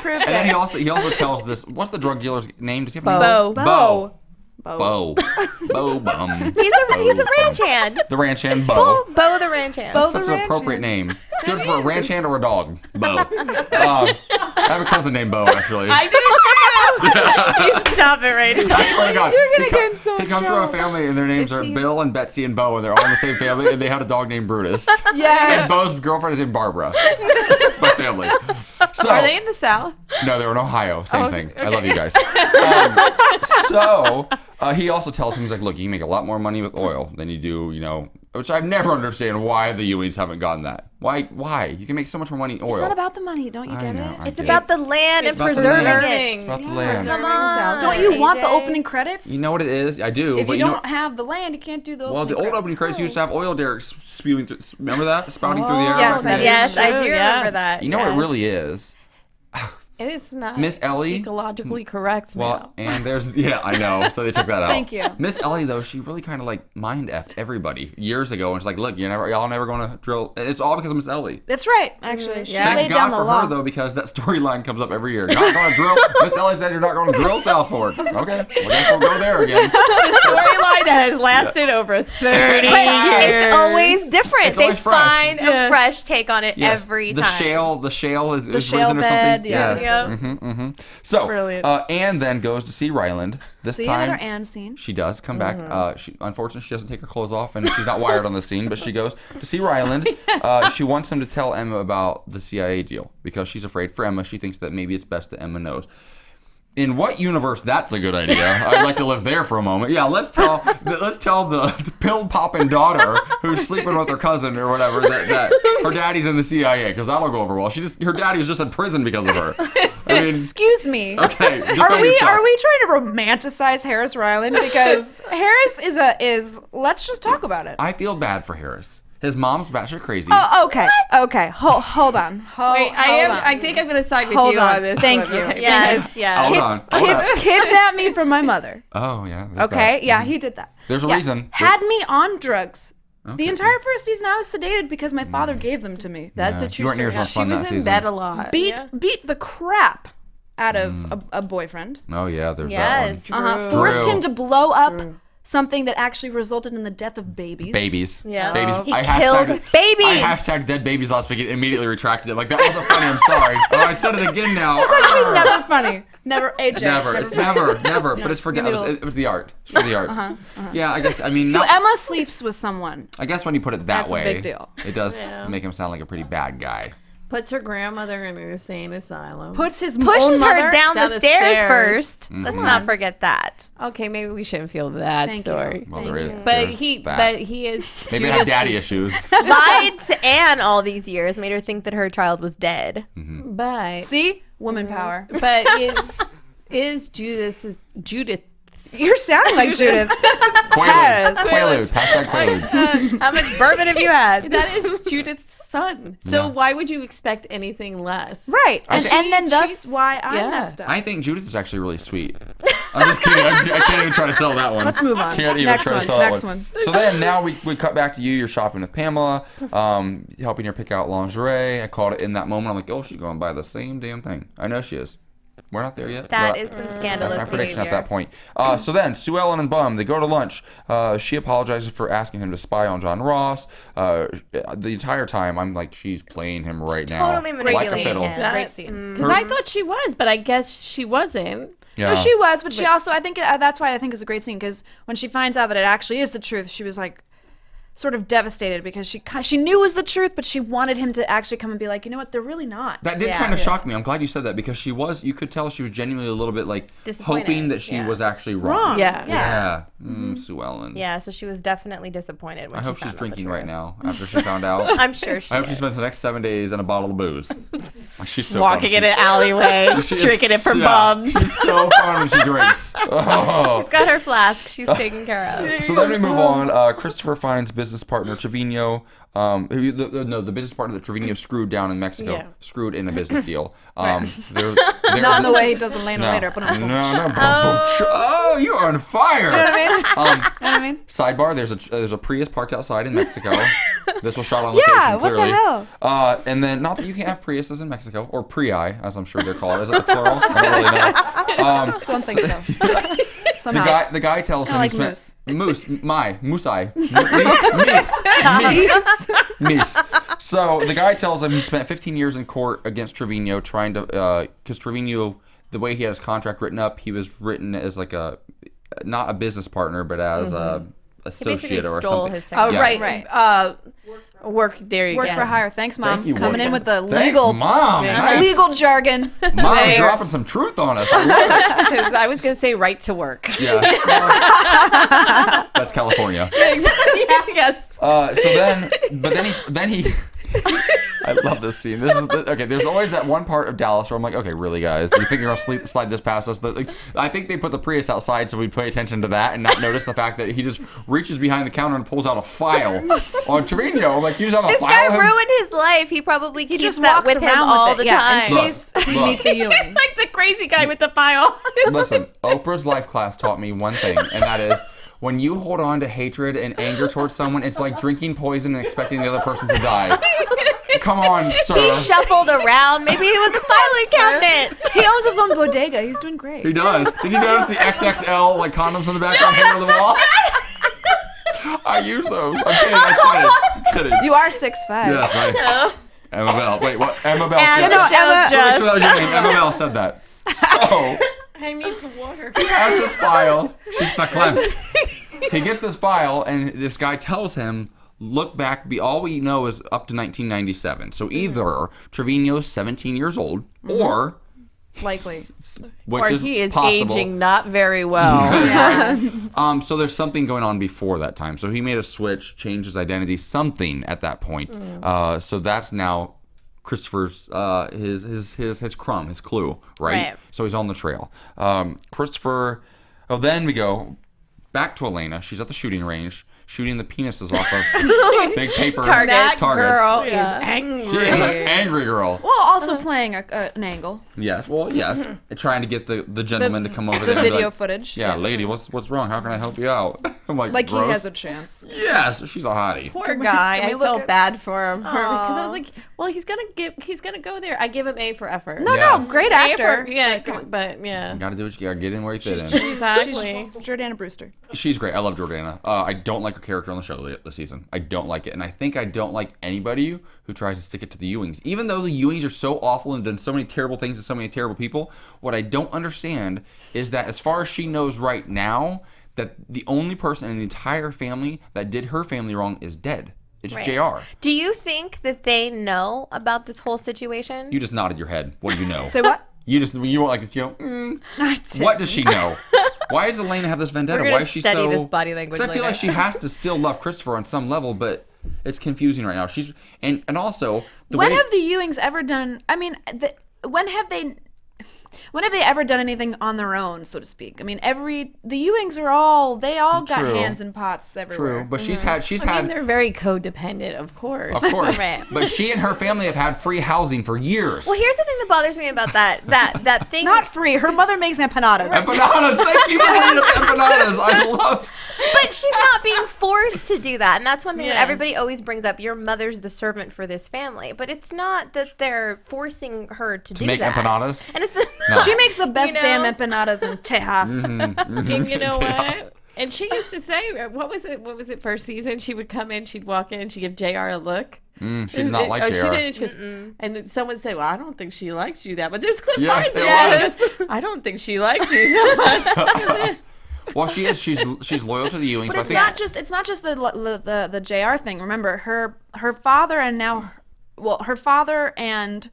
And then he also tells this. What's the drug dealer's name? Does he have a name? Bo. Bo. Bum. He's a ranch hand. The ranch hand, Bo. Bo the ranch hand. That's such an appropriate name. It's good for a ranch hand or a dog. Bo. I have a cousin named Bo, actually. I did too. You stop it right now. I swear to God. You're gonna get in so He comes from a family, and their names are Bill and Betsy and Bo, and they're all in the same family, and they had a dog named Brutus. Yes. And Bo's girlfriend is named Barbara. My family. So, Are they in the South? No, they're in Ohio. Same thing. okay. I love you guys. He also tells him, he's like, look, you can make a lot more money with oil than you do, which I never understand why the Ewings haven't gotten that. Why? You can make so much more money in oil. It's not about the money. Don't you get it? It's about the land and preserving it. It's about the land. Come on. Don't you want the opening credits? You know what it is? I do. If but you don't have the land, you can't do the well, opening the old opening credits used to have oil derricks spewing through. Remember that? Spouting through the air? Yes, back in the Yes, day? I do True, remember yes. that. You know what it really is? It's not Miss Ellie. ecologically correct Well, now. and there's I know. So they took that out. Thank you. Miss Ellie though, she really kind of like mind effed everybody years ago, and she's like, look, y'all never going to drill. And it's all because of Miss Ellie. That's right, actually. She Yeah. laid Thank down God the for law. her though, because that storyline comes up every year. You're not going to drill. Miss Ellie said you're not going to drill South Fork. Okay, well, I guess we'll go there again. The storyline that has lasted over 30 years. It's always different. It's They always fresh. find a fresh take on it Yes. every the time. The shale is shale risen or bed, something. yeah. Yes. Yep. So, Brilliant. Anne then goes to see Ryland. This See time, another Anne scene. she does come back. Unfortunately, she doesn't take her clothes off, and she's not wired on the scene. But she goes to see Ryland. She wants him to tell Emma about the CIA deal because she's afraid for Emma. She thinks that maybe it's best that Emma knows. In what universe that's a good idea? I'd like to live there for a moment. Yeah, let's tell the pill popping daughter who's sleeping with her cousin or whatever that her daddy's in the CIA, because that'll go over well. Her daddy was just in prison because of her. I mean, Excuse me. okay. Are we trying to romanticize Harris Ryland? Because Harris is let's just talk about it. I feel bad for Harris. His mom's batshit crazy. Oh, okay. Hold on. Wait, I think I'm going to side with Hold you on. on this. Thank one. you. Okay. Yes, yes. Hold on. Kidnap me from my mother. Oh yeah. there's Okay, that. yeah, he did that. There's a Yeah. reason. Had me on drugs. Okay. The entire first season, I was sedated because my father gave them to me. That's Yeah, a true you weren't near story. as much She fun was that in season. bed a lot. Beat the crap out of a boyfriend. Oh yeah, there's Yes. that one. True. Forced him to blow up something that actually resulted in the death of babies. Babies. Yeah. Babies. He I killed babies. I hashtagged dead babies last week and immediately retracted it. Like, that wasn't funny. I'm sorry. Oh, I said it again now. It's actually never funny. Never, AJ. Never. It's never. But it's for it was the art. It's for the art. Yeah, I guess. I mean, so Emma sleeps with someone. I guess when you put it that That's way, a big deal. It does make him sound like a pretty bad guy. Puts her grandmother in an insane asylum. Pushes own her mother down the stairs first. Mm-hmm. Let's not forget that. Okay, maybe we shouldn't feel that Thank story. you. Well, there is. But there's he that. is. Maybe I have daddy issues. Lied to Anne all these years, made her think that her child was dead. Mm-hmm. But See? Woman power. But is Judith? You're sounding like Judith. Quaaludes. Hashtag Quaaludes. How much bourbon have you had? That is Judith's son. So why would you expect anything less? Right. And then that's she's- why I yeah. messed up. I think Judith is actually really sweet. I'm just kidding. I can't even try to sell that one. Let's move on. Can't even Next try one. to sell that Next one. So then now we cut back to you. You're shopping with Pamela, helping her pick out lingerie. I called it in that moment. I'm like, oh, she's going to buy the same damn thing. I know she is. We're not there yet. That But is some that's scandalous my prediction behavior. at that point. So then, Sue Ellen and Bum, they go to lunch. She apologizes for asking him to spy on John Ross. The entire time, I'm like, she's playing him right now. Totally Like a manipulating fiddle. him. Great scene. Because I thought she was, but I guess she wasn't. Yeah. No, she was, but she also, I think that's why I think it was a great scene, because when she finds out that it actually is the truth, she was like sort of devastated, because she knew it was the truth, but she wanted him to actually come and be like, you know what, they're really not. That did kind of shock me. I'm glad you said that, because you could tell she was genuinely a little bit like Disappointed. hoping that she was actually wrong. Yeah. Yeah. Sue Ellen. Yeah, so she was definitely disappointed when I she hope found she's out drinking the right truth. now after she found out. I'm sure she I hope she is. spends the next 7 days in a bottle of booze. She's so Walking in an alleyway, She is- drinking it for yeah, bums. She's so fun when she drinks. Oh. She's got her flask she's taken care of. So then we move on. Christopher finds business partner Trevino. The business partner that Trevino screwed down in Mexico. Yeah. Screwed in a business deal. Not in the way he does Elena later. But Oh, you're on fire. You know what I mean? Sidebar: there's a Prius parked outside in Mexico. This was shot on location. Yeah, what the clearly. hell? And then, not that you can't have Priuses in Mexico, or Prii, as I'm sure they're called. Is that the plural? I don't really know. Don't think so. Somehow. The guy tells him like he spent moose. Meese. So the guy tells him he spent 15 years in court against Trevino, trying to because Trevino, the way he had his contract written up, he was written as like not a business partner, but as a associate or something. His Oh, Yeah. right. Work there. You Work go. for hire. Thanks, Mom. Thank you, Coming Woody. in with the Thanks, legal, Mom. Nice. legal jargon. Mom Thanks. dropping some truth on us. I love it. 'Cause I was gonna say right to work. Yeah. That's California. Yes. So then he I love this scene. Okay. There's always that one part of Dallas where I'm like, okay, really, guys, you think you're gonna slide this past us? I think they put the Prius outside so we'd pay attention to that and not notice the fact that he just reaches behind the counter and pulls out a file on Trevino. I'm like, you just have a This file. guy of him? ruined his life. He probably keeps just that walks with him around all with the it, time. in case he meets a Ewing. Like the crazy guy with the file. Listen, Oprah's life class taught me one thing, and that is, when you hold on to hatred and anger towards someone, it's like drinking poison and expecting the other person to die. Come on, sir. He shuffled around. Maybe he was a filing cabinet. He owns his own bodega. He's doing great. He does. Did you notice the XXL condoms on the background here on the wall? I use those. I'm kidding. You are 6'5". Yes, right. Emma Bell. Wait, what? Emma Bell And said that. Michelle So that was your name. Emma Bell said that. So I need some water. he has this file. She's verklempt. He gets this file, and this guy tells him, look back, all we know is up to 1997. So either Trevino's 17 years old, or Likely. which Or is he is possible. aging not very well. So there's something going on before that time. So he made a switch, changed his identity, something at that point. So that's now Christopher's his crumb, his clue, right? So he's on the trail. Christopher. Oh, then we go back to Elena. She's at the shooting range, shooting the penises off of big paper That targets. girl is angry. She is an angry girl. Well, also playing an angle. Yes. Well, yes. And trying to get the gentleman to come over The there. And be video like, footage. Yeah, yes. lady, what's wrong? How can I help you out? I'm like gross. he has a chance. Yes, she's a hottie. Poor guy. I felt bad for him because I Aw. was like, well, he's gonna go there. I give him A for effort. No, Yes. no, great A actor. for, yeah, Come on. but yeah. You gotta do what you gotta get in where you fit in. Exactly. She's Jordana Brewster. She's great. I love Jordana. I don't like her character on the show this season. I don't like it. And I think I don't like anybody who tries to stick it to the Ewings. Even though the Ewings are so awful and done so many terrible things to so many terrible people, what I don't understand is that as far as she knows right now, that the only person in the entire family that did her family wrong is dead. It's Right. JR. Do you think that they know about this whole situation? You just nodded your head. What do you know? Say what? You won't like this, what does she know? Why does Elena have this vendetta? We're Why gonna is she study so... this body language 'Cause I feel later. like she has to still love Christopher on some level, but it's confusing right now. She's and also When have the Ewings ever done? I mean, when have they ever done anything on their own, so to speak? I mean, the Ewings are all got True. hands in pots everywhere. True, but she's had I mean, they're very codependent, of course. Right. But she and her family have had free housing for years. Well, here's the thing that bothers me about that thing. Not free. Her mother makes empanadas. Empanadas, thank you for bringing up empanadas. I love. But she's not being forced to do that. And that's one thing that Yeah. everybody always brings up. Your mother's the servant for this family. But it's not that they're forcing her to do make that. empanadas? And it's No. She makes the best know? damn empanadas in Tejas. And you know what? And she used to say, what was it first season? She would come in, she'd walk in, she'd give JR a look. She did not like Oh, JR. she didn't. She goes, and then someone said, well, I don't think she likes you that much. It was Cliff Yeah, Barnes. it Yes. I don't think she likes you so much. Well, she is. She's loyal to the Ewings. But I it's think not just the JR thing. Remember, her father and now, her father and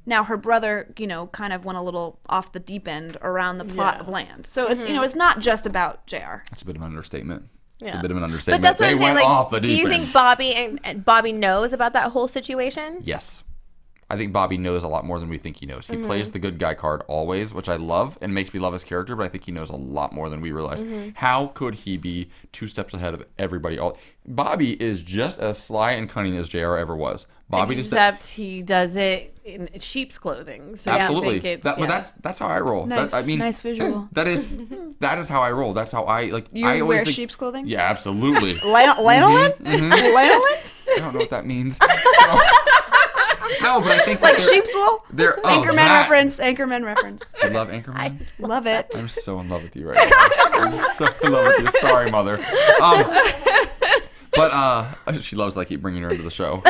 now her brother, kind of went a little off the deep end around the plot of land. So it's it's not just about JR. That's a bit of an understatement. It's Yeah. a bit of an But understatement. that's what They I'm saying. went Like, off the do deep you end. think Bobby and Bobby knows about that whole situation? Yes. I think Bobby knows a lot more than we think he knows. He plays the good guy card always, which I love and makes me love his character, but I think he knows a lot more than we realize. How could he be 2 steps ahead of everybody? Bobby is just as sly and cunning as JR ever was. Bobby Except he does it in sheep's clothing. So absolutely. I think it's, But that's how I roll. Nice, I mean, nice visual. that is how I roll. That's how I like. You I always wear think, sheep's clothing? Yeah, absolutely. Lanolin? Lanolin? I don't know what that means. So, no, but I think Like they're- sheep's wool? They're Anchorman that. reference. Anchorman reference. I love Anchorman. Love it. I'm so in love with you right now. I'm so in love with you. Sorry, mother. But she loves that I keep bringing her into the show.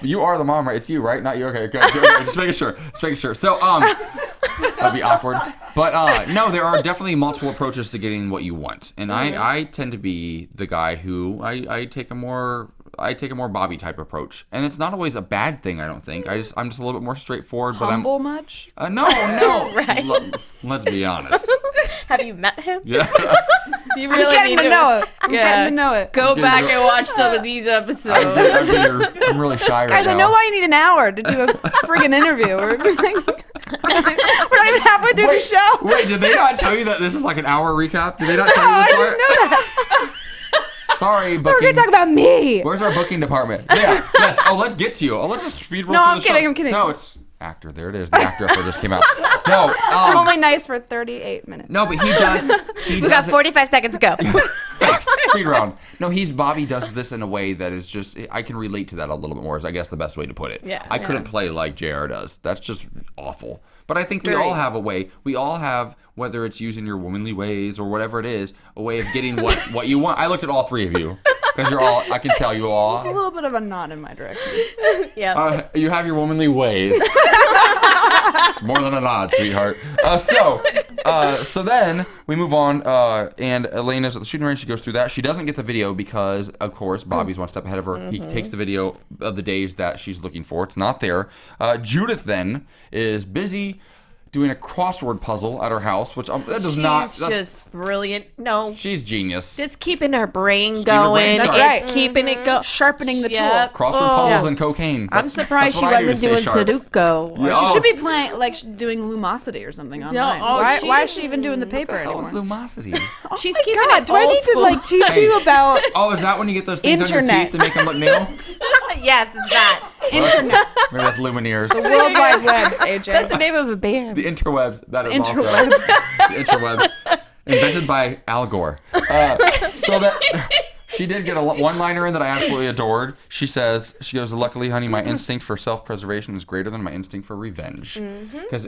You are the mom, right? It's you, right? Not you. Okay, good. Okay, just making sure. Just making sure. So, that'd be awkward. But no, there are definitely multiple approaches to getting what you want, and I tend to be the guy who I take a more Bobby type approach, and it's not always a bad thing. I don't think. I'm just a little bit more straightforward. Humble much? No. Right. Let's be honest. Have you met him? Yeah. You really getting need to know it. I'm getting to know it. Go Dude, back bro- and watch some of these episodes. I'm really shy right Guys, now. I know why you need an hour to do a friggin' interview. We're not even halfway through the show. Wait, did they not tell you that this is like an hour recap? Did they not tell you this part? know that. Sorry, We're booking. gonna talk about me. Where's our booking department? Yeah, yes. Oh, let's get to you. Oh, let's just speed roll No, through I'm the kidding, show. I'm kidding. No, it's actor. There it is. The actor effort just came out. No, I'm only nice for 38 minutes. no, but he does. We got 45 seconds to go. Thanks. Speed round. No, Bobby does this in a way that is just, I can relate to that a little bit more, is I guess the best way to put it. Yeah. I couldn't play like JR does. That's just awful. But I think we very- all have a way. We all have, whether it's using your womanly ways or whatever it is, a way of getting what you want. I looked at all three of you because you're all, I can tell you all. It's a little bit of a nod in my direction. Yeah. You have your womanly ways. It's more than a nod, sweetheart. So then we move on, and Elena's at the shooting range. She goes through that. She doesn't get the video because, of course, Bobby's one step ahead of her. He takes the video of the days that she's looking for. It's not there. Judith then is busy doing a crossword puzzle at her house, which that does not. She's That's, just brilliant. No, she's genius. just keeping her brain Keep her brain going. sharp. It's That's right. keeping it going. Sharpening the tool. Crossword puzzles and cocaine. I'm That's- surprised that's she what I do to wasn't stay doing sharp. Sudoku. Yeah. She Oh. should be playing, doing Lumosity or something online. oh, why is she she's- even doing the paper What the hell is anymore? lumosity? She's My keeping God, it do I old need school. to teach you about Oh, is that when you get those things on your Internet. teeth to make them look new? Yes, it's that. internet? Maybe that's Lumineers. World Wide Webs, AJ. That's the name of a band. The interwebs. That is Interwebs. also. The interwebs. Invented by Al Gore. So that she did get a one-liner in that I absolutely adored. She goes, luckily, honey, my instinct for self-preservation is greater than my instinct for revenge. Because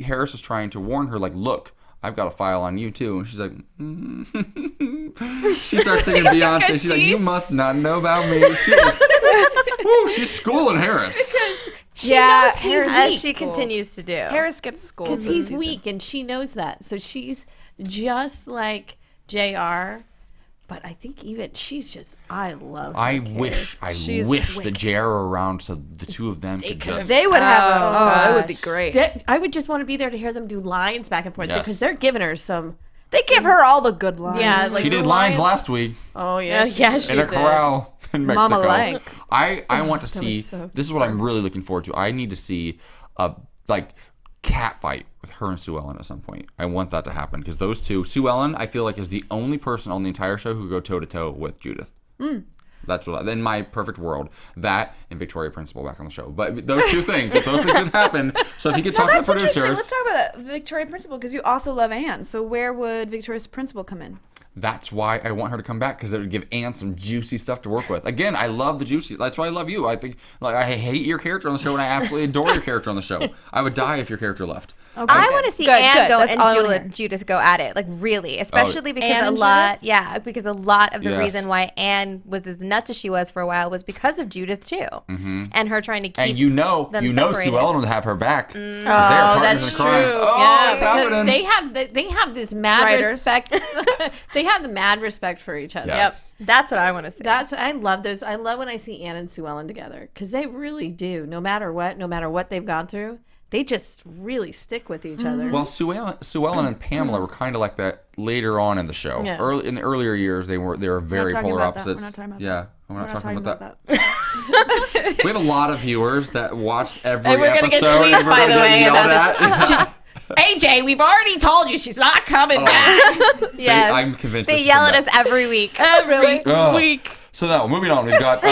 Harris is trying to warn her, like, look, I've got a file on you too. And she's like, she starts singing Beyonce. She's like, you must not know about me. She's schooling Harris. She knows he's as weak. she continues to do. Harris gets schooled Because he's weak, and she knows that. So she's just like JR. But I think even she's just, I love her. I wish that JR were around so the two of them could just... They would have it would be great. I would just want to be there to hear them do lines back and forth because they're giving her some... They give her all the good lines. Yeah, like she did lines last week. Oh, yeah. She did. In a corral in Mexico. Mama like. I want to see... This is what I'm really looking forward to. I need to see a, cat fight with her and Sue Ellen at some point. I want that to happen because those two, Sue Ellen, I feel like is the only person on the entire show who could go toe to toe with Judith. That's what in my perfect world. That and Victoria Principal back on the show. But those two things, if those things could happen, so if you could talk to the producers. Let's talk about that Victoria Principal because you also love Anne. So where would Victoria's Principal come in? That's why I want her to come back because it would give Anne some juicy stuff to work with. Again, I love the juicy. That's why I love you. I think I hate your character on the show and I absolutely adore your character on the show. I would die if your character left. Okay, I want to see Anne go and Judith go at it, really, especially because a lot of the reason why Anne was as nuts as she was for a while was because of Judith too, and her trying to keep. And you know, Sue Ellen would have her back. Oh, that's true. Because they have this mad respect. They have the mad respect for each other. Yes. Yep, that's what I want to see. I love those. I love when I see Anne and Sue Ellen together because they really do. No matter what they've gone through, they just really stick with each other. Well, Sue Ellen and Pamela were kind of like that later on in the show. Yeah. In the earlier years, they were very polar opposites. We're not talking about that. We're not talking about that. We have a lot of viewers that watch every episode. We're going to get tweets, by the way, about this. AJ, we've already told you she's not coming back. Yes. I'm convinced they yell at us every week. Every week. So now, moving on, we've got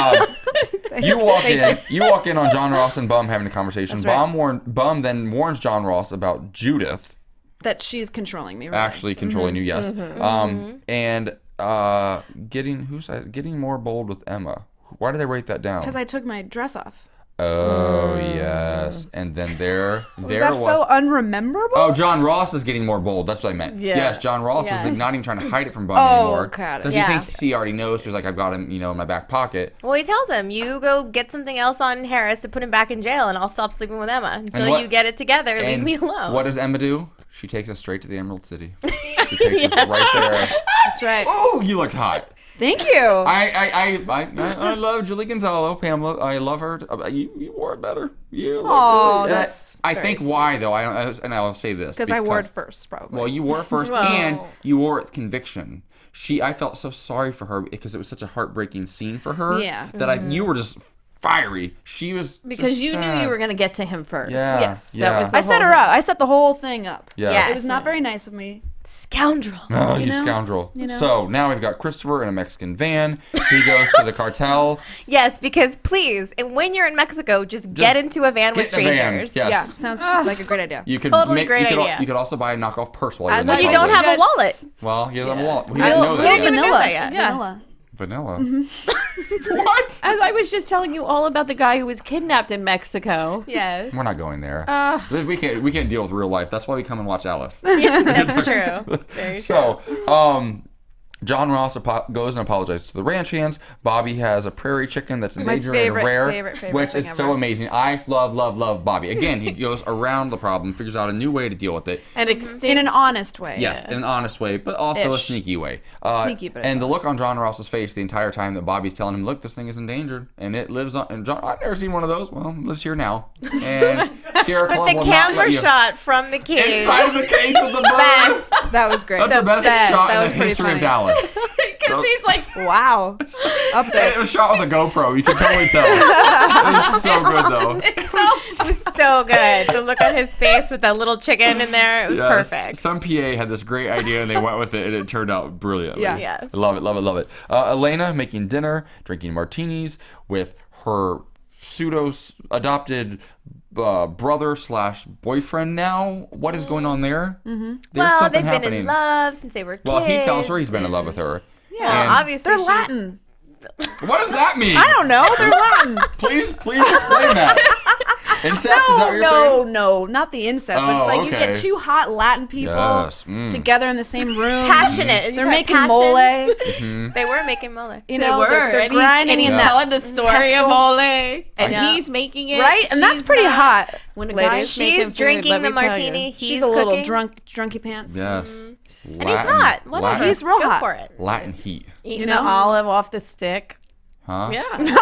you walk in on John Ross and Bum having a conversation. Right. Bum then warns John Ross about Judith. That she's controlling me, right? Actually controlling you, yes. And getting more bold with Emma. Why did I write that down? Because I took my dress off. Oh, yes. And then there was so unrememberable? Oh, John Ross is getting more bold. That's what I meant. Yeah. Yes, John Ross is not even trying to hide it from Bum anymore. Because he thinks he already knows. So he's like, I've got him, in my back pocket. Well, he tells him, you go get something else on Harris to put him back in jail, and I'll stop sleeping with Emma until you get it together. Leave me alone. What does Emma do? She takes us straight to the Emerald City. She takes us right there. That's right. Oh, you looked hot. Thank you. I love Julie Gonzalo, Pamela. I love her. You wore it better. I think why though. I'll say this because I wore it first, probably. Well, you wore it first, and you wore it with conviction. I felt so sorry for her because it was such a heartbreaking scene for her. Yeah. That you were just fiery. She was because you knew you were going to get to him first. Yeah. Yes. Yeah. That was I set her up. I set the whole thing up. Yes. It was not very nice of me. Scoundrel. Oh, you scoundrel. So now we've got Christopher in a Mexican van. He goes to the cartel. Yes, because please, and when you're in Mexico, just get into a van with strangers. Yes. Yeah, sounds like a great idea. You could great idea. You could also buy a knockoff purse while you're in But you don't have a wallet. Well, he doesn't have a wallet. He didn't know that. Vanilla. Vanilla. What? As I was just telling you all about the guy who was kidnapped in Mexico. Yes. We're not going there. We can't deal with real life. That's why we come and watch Alice. Yeah, that's true. Very true. So, John Ross goes and apologizes to the ranch hands. Bobby has a prairie chicken that's endangered and rare, which is so amazing. I love Bobby. Again, he goes around the problem, figures out a new way to deal with it. And in an honest way. Yes, in an honest way, but also a sneaky way. Sneaky, but and the look on John Ross's face the entire time that Bobby's telling him, look, this thing is endangered, and it lives on. And John, I've never seen one of those. Well, it lives here now. And Sierra Club with the camera shot from the cage. Inside the cage with the bird. That was great. That's the best shot in the history of Dallas. Because he's like, wow. Up there. It was shot with a GoPro. You can totally tell. It was so good, though. It was so good. The look on his face with that little chicken in there, it was perfect. Some PA had this great idea, and they went with it, and it turned out brilliantly. Yeah. Yes. I love it. Elena making dinner, drinking martinis with her pseudo-adopted brother/boyfriend now. What is going on there? Mm-hmm. There's something they've happening. been in love since they were kids. Well, he tells her he's been in love with her. Yeah, well, obviously they're Latin. What does that mean? I don't know. They're Latin. Please explain that. Incest? Is that what you're saying? No, not the incest. But it's like you get two hot Latin people together in the same room. Passionate. They're making mole. Mm-hmm. They were making mole. You know, they're grinding and he's telling the story of mole, and he's making it right, and that's pretty hot. When she's drinking the martini, she's a little drunky pants. Yes. And he's not. Whatever. He's real hot. Go for it. Latin heat. Eating an olive off the stick. Huh? Yeah. She did.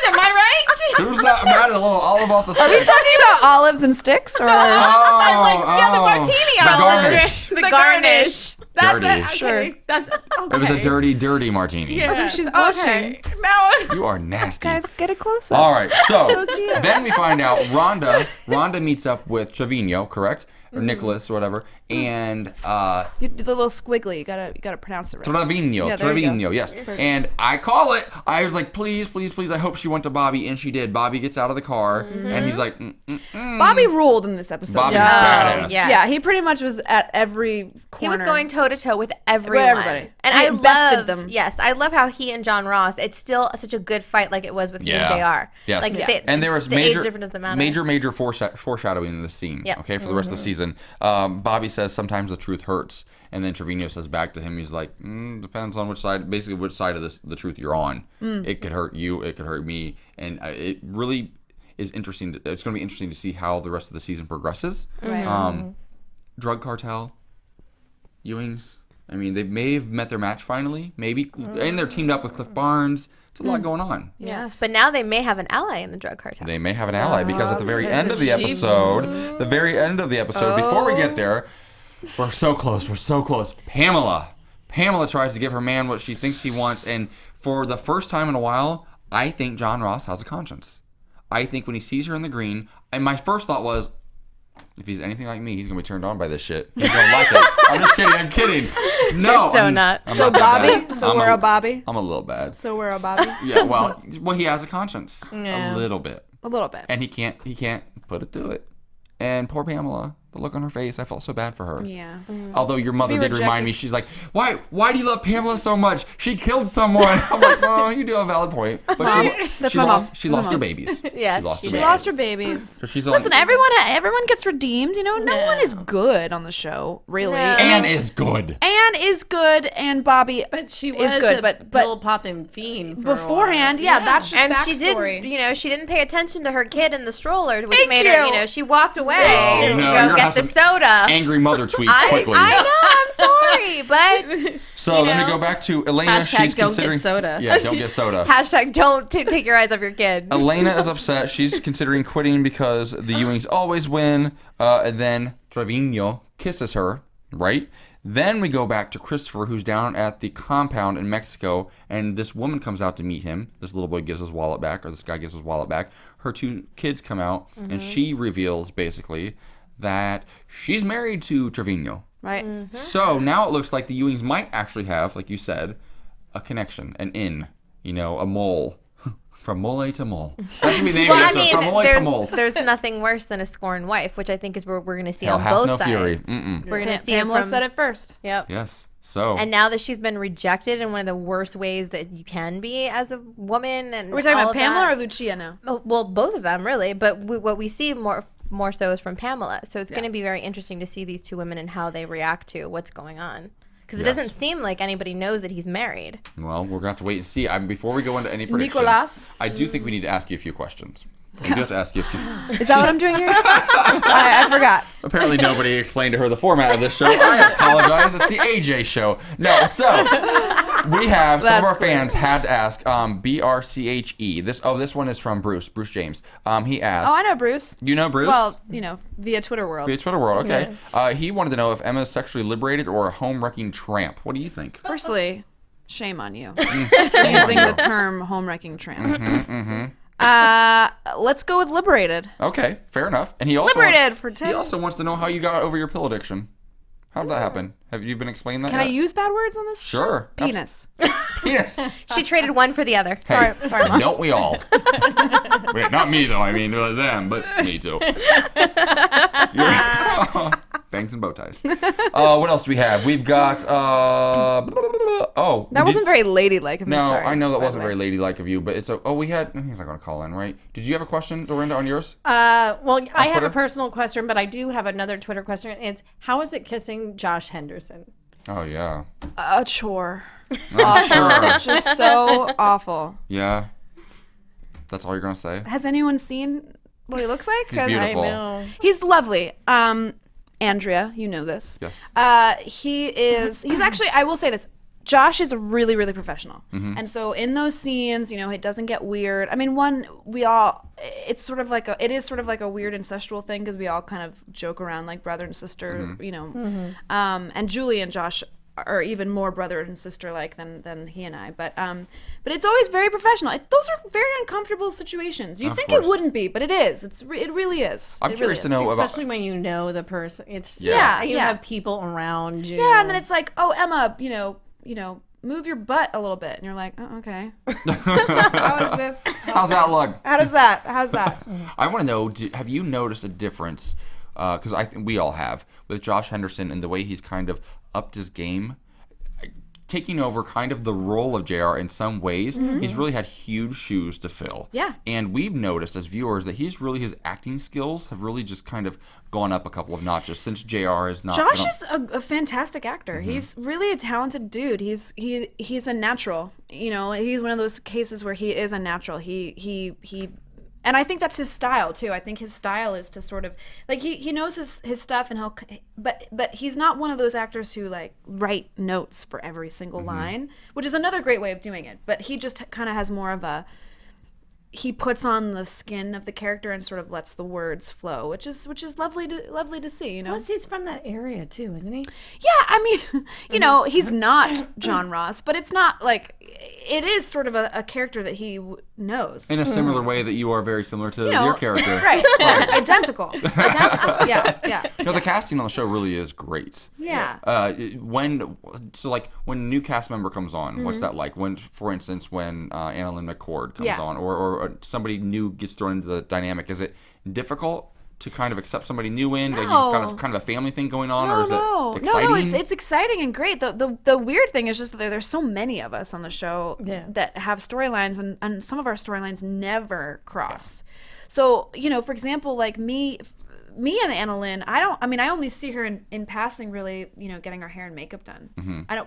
Am I right? Who's not mad at a little olive off the stick? Are we talking about olives and sticks, or the martini olive. The garnish. That's dirty. it. Sure. That's okay. It was a dirty martini. Yeah. Okay, she's blushing. Okay. Now, You are nasty. guys, get it closer. All right, so then we find out Rhonda meets up with Trevino, correct? Or Nicolas or whatever, and You do the little squiggly. You gotta pronounce it right. Trevino, Yeah, there you go. yes. And I call it. I was like, please, I hope she went to Bobby, and she did. Bobby gets out of the car, and he's like, Bobby ruled in this episode. Bobby's badass. Yeah, he pretty much was at every corner. He was going toe to toe with everyone. Everybody. And He I bested love them. Yes, I love how he and John Ross. It's still such a good fight, like it was with him and JR. Yes. Like And there was the age difference doesn't matter. major foreshadowing in the scene. Yep. Okay, for the rest of the season. Bobby says sometimes the truth hurts, and then Trevino says back to him, he's like, depends on which side of the truth you're on. It could hurt you, it could hurt me, and it really is interesting. It's going to be interesting to see how the rest of the season progresses. Right. Drug cartel, Ewings. I mean, they may have met their match finally, maybe, and they're teamed up with Cliff Barnes. It's a lot going on. Yes. But now they may have an ally in the drug cartel. They may have an ally because at the very end of the episode, before we get there, we're so close. Pamela tries to give her man what she thinks he wants, and for the first time in a while, I think John Ross has a conscience. I think when he sees her in the green, and my first thought was, if he's anything like me, he's gonna be turned on by this shit. He's gonna like it. I'm just kidding. I'm kidding. No. You're so not. So Bobby. So we're a Bobby. I'm a little bad. So we're a Bobby. Yeah. Well, he has a conscience. Yeah. A little bit. And he can't put it through it. And poor Pamela, the look on her face, I felt so bad for her. Yeah. Although your mother did remind rejected. me, she's like, why do you love Pamela so much? She killed someone. I'm like, well, you do have a valid point. But she lost her babies. Yes, She lost her babies. So she's Listen, everyone gets redeemed. You know, no one is good on the show, really. No. Anne is good. Anne is good, and Bobby but she was is good. a But pill popping fiend for beforehand, a while. that's just And backstory. she didn't pay attention to her kid in the stroller, which Thank made you. her, she walked away Oh, to no, go you're get the gonna have soda. Angry mother tweets quickly. I know, I'm sorry, but So let me go back to Elena. Hashtag She's don't considering get soda. Yeah, don't get soda. hashtag don't take your eyes off your kid. Elena is upset. She's considering quitting because the Ewings always win. And then Trevino kisses her, right? Then we go back to Christopher, who's down at the compound in Mexico, and this woman comes out to meet him. This little boy gives his wallet back, or this guy gives his wallet back. Her two kids come out, and she reveals, basically, that she's married to Trevino. Right. So now it looks like the Ewings might actually have, like you said, a connection, an in, a mole. From mole to mole. That's going to be the name of it. From mole to mole. There's nothing worse than a scorned wife, which I think is where we're going to see Hell on hath both no sides. fury. We're going to see Pamela it from, said it first. Yep. Yes. So. And now that she's been rejected in one of the worst ways that you can be as a woman, and Are we talking all about of Pamela that. or Lucia now? Oh, well, both of them really, but what we see more so is from Pamela. So it's going to be very interesting to see these two women and how they react to what's going on. Because it doesn't seem like anybody knows that he's married. Well, we're going to have to wait and see. Before we go into any predictions, Nicolas? I do think we need to ask you a few questions. We do have to ask you a few. Is that what I'm doing here? I forgot. Apparently nobody explained to her the format of this show. I apologize. It's the AJ show. No, so we have some of our fans had to ask BRCHE. This one is from Bruce James. He asked. Oh, I know Bruce. You know Bruce? Well, via Twitter World. Via Twitter World, okay. He wanted to know if Emma's sexually liberated or a home-wrecking tramp. What do you think? Firstly, shame on you for using the term home-wrecking tramp. Let's go with liberated. Okay, fair enough. And he also liberated for 10. He also wants to know how you got over your pill addiction. How did that happen? Have you been explaining that Can yet? I use bad words on this? Sure. Penis. Penis. She traded one for the other. Hey, Sorry, Mom. don't we all? Wait, not me though. I mean them, but me too. Bangs and bow ties. What else do we have? We've got. That wasn't very ladylike of me. No, sorry, I know that wasn't very ladylike of you, but it's we had. He's not going to call in, right? Did you have a question, Dorinda, on yours? Well, I have Twitter? a personal question, but I do have another Twitter question. It's how is it kissing Josh Henderson? Oh yeah. A chore. I'm sure. Just so awful. Yeah. That's all you're going to say? Has anyone seen what he looks like? He's beautiful. I know. He's lovely. Andrea, you know this. Yes. He's actually, I will say this, Josh is really, really professional. And so in those scenes, it doesn't get weird. I mean, it is sort of like a weird incestual thing because we all kind of joke around like brother and sister, and Julie and Josh are even more brother and sister like than he and I. But it's always very professional. Those are very uncomfortable situations. You'd think it wouldn't be, but it is. It really is. I'm curious to know about. Especially when you know the person. It's you Yeah. have people around you. Yeah, and then it's like, oh, Emma, move your butt a little bit, and you're like, oh, okay. How is this? How's that look? How's that? I want to know, have you noticed a difference, because I think we all have, with Josh Henderson and the way he's kind of upped his game, taking over kind of the role of JR in some ways. He's really had huge shoes to fill. Yeah. And we've noticed as viewers that his acting skills have really just kind of gone up a couple of notches since JR is not. Josh is a fantastic actor. He's really a talented dude. He's a natural. He's one of those cases where he is a natural. He and I think that's his style too. I think his style is to sort of like he knows his stuff, and but he's not one of those actors who like write notes for every single line, which is another great way of doing it. But he just kind of has more of he puts on the skin of the character and sort of lets the words flow, which is lovely to see. Plus, he's from that area too, isn't he? Yeah, I mean, he's not John Ross, but it's not like it is sort of a character that he knows in a similar way that you are very similar to your character. Right. Identical. Yeah. The casting on the show really is great. Yeah. When a new cast member comes on, what's that like? For instance, when Annalyn McCord comes on, or somebody new gets thrown into the dynamic, is it difficult to kind of accept somebody new in? No. Like kind of a family thing going on, or is it exciting? No, it's exciting and great. The weird thing is just that there's so many of us on the show that have storylines, and some of our storylines never cross. So, for example, like me and Annalyn, I only see her in passing, really, getting her hair and makeup done.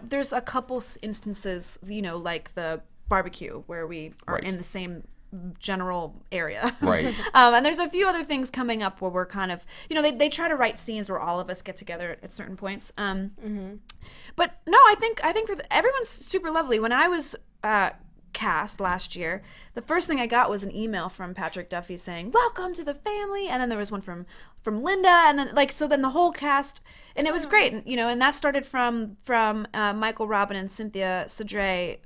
There's a couple instances, like the barbecue where we are in the same general area. Right. And there's a few other things coming up where we're kind of, they try to write scenes where all of us get together at certain points. But no, I think everyone's super lovely. When I was cast last year, the first thing I got was an email from Patrick Duffy saying, "Welcome to the family," and then there was one from Linda, and then the whole cast, and it was great, and that started from Michael Robin and Cynthia Cedray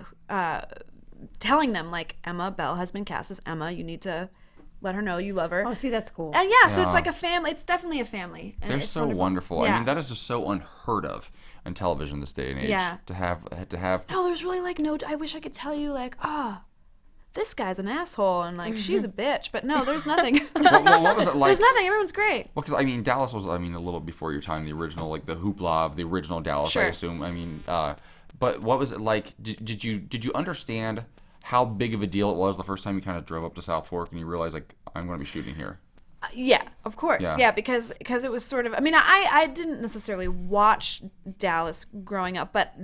telling them, like, Emma Bell has been cast as Emma. You need to let her know you love her. Oh, see, that's cool. And so it's like a family. It's definitely a family. And they're it's so wonderful. Yeah. I mean, that is just so unheard of in television this day and age. Yeah. To have. No, there's really like no. I wish I could tell you like, this guy's an asshole and like she's a bitch, but no, there's nothing. Well, what was it like? There's nothing. Everyone's great. Well, because Dallas was a little before your time. The original, like the hoopla of the original Dallas, Sure. I assume. But what was it like? Did you understand how big of a deal it was the first time you kind of drove up to South Fork and you realized, like, I'm going to be shooting here? Yeah, of course. Yeah, because it was sort of. I didn't necessarily watch Dallas growing up, but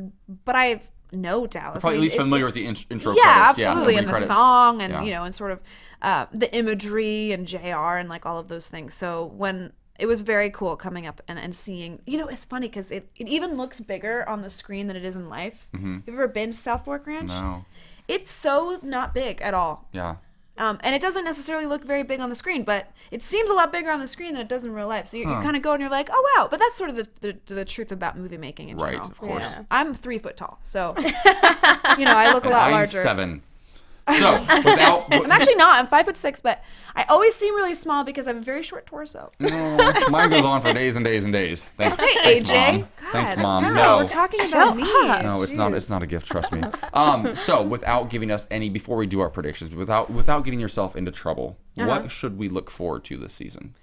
I know Dallas. You're probably at least familiar with the intro yeah, credits. Absolutely, and the credits. song, and and sort of the imagery and JR and like all of those things. So when it was very cool coming up and seeing, it's funny because it even looks bigger on the screen than it is in life. Have you ever been to South Fork Ranch? No. It's so not big at all. Yeah. And it doesn't necessarily look very big on the screen, but it seems a lot bigger on the screen than it does in real life. So you kind of go and you're like, oh, wow. But that's sort of the truth about movie making in general. Right, of course. Yeah. I'm 3 foot tall, so, I look a lot larger. I'm 7. So, I'm actually not. I'm 5'6", but I always seem really small because I have a very short torso. Mine goes on for days and days and days. Thanks. Hey, AJ. Mom. Thanks, Mom. No, talking about me. No, it's not. It's not a gift. Trust me. So, without giving us any, before we do our predictions, without getting yourself into trouble, what should we look forward to this season?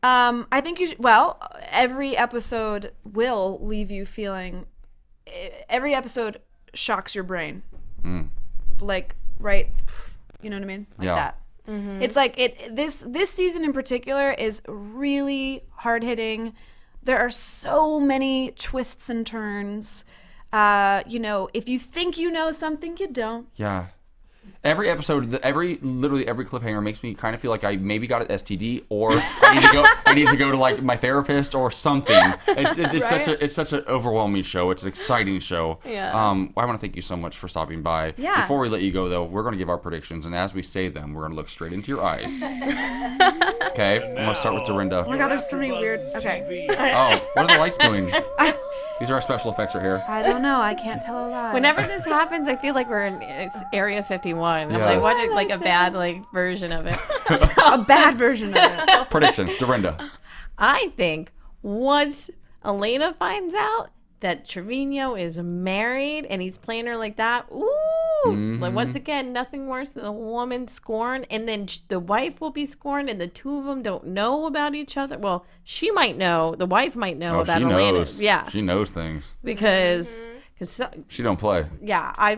I think you should. Well, every episode will leave you feeling. Every episode shocks your brain. Like, right? You know what I mean? Like that. Mm-hmm. It's like this season in particular is really hard hitting. There are so many twists and turns. If you think you know something, you don't. Yeah. Every episode, literally every cliffhanger makes me kind of feel like I maybe got an STD, or I need to go to like my therapist or something. It's such an overwhelming show. It's an exciting show. Yeah. I want to thank you so much for stopping by. Yeah. Before we let you go, though, we're going to give our predictions, and as we say them, we're going to look straight into your eyes. Okay. I'm going to start with Dorinda. Oh my God, there's so many weird. Okay. Oh, what are the lights doing? These are our special effects right here. I don't know. I can't tell a lie. Whenever this happens, I feel like we're in Area 51. It's like, what, like a bad version of it. A bad version of it. Predictions, Dorinda. I think once Elena finds out that Trevino is married and he's playing her like that, like once again, nothing worse than a woman scorned, and then the wife will be scorned, and the two of them don't know about each other. Well, she might know, the wife might know about Elena. Yeah, she knows things because she don't play. Yeah, I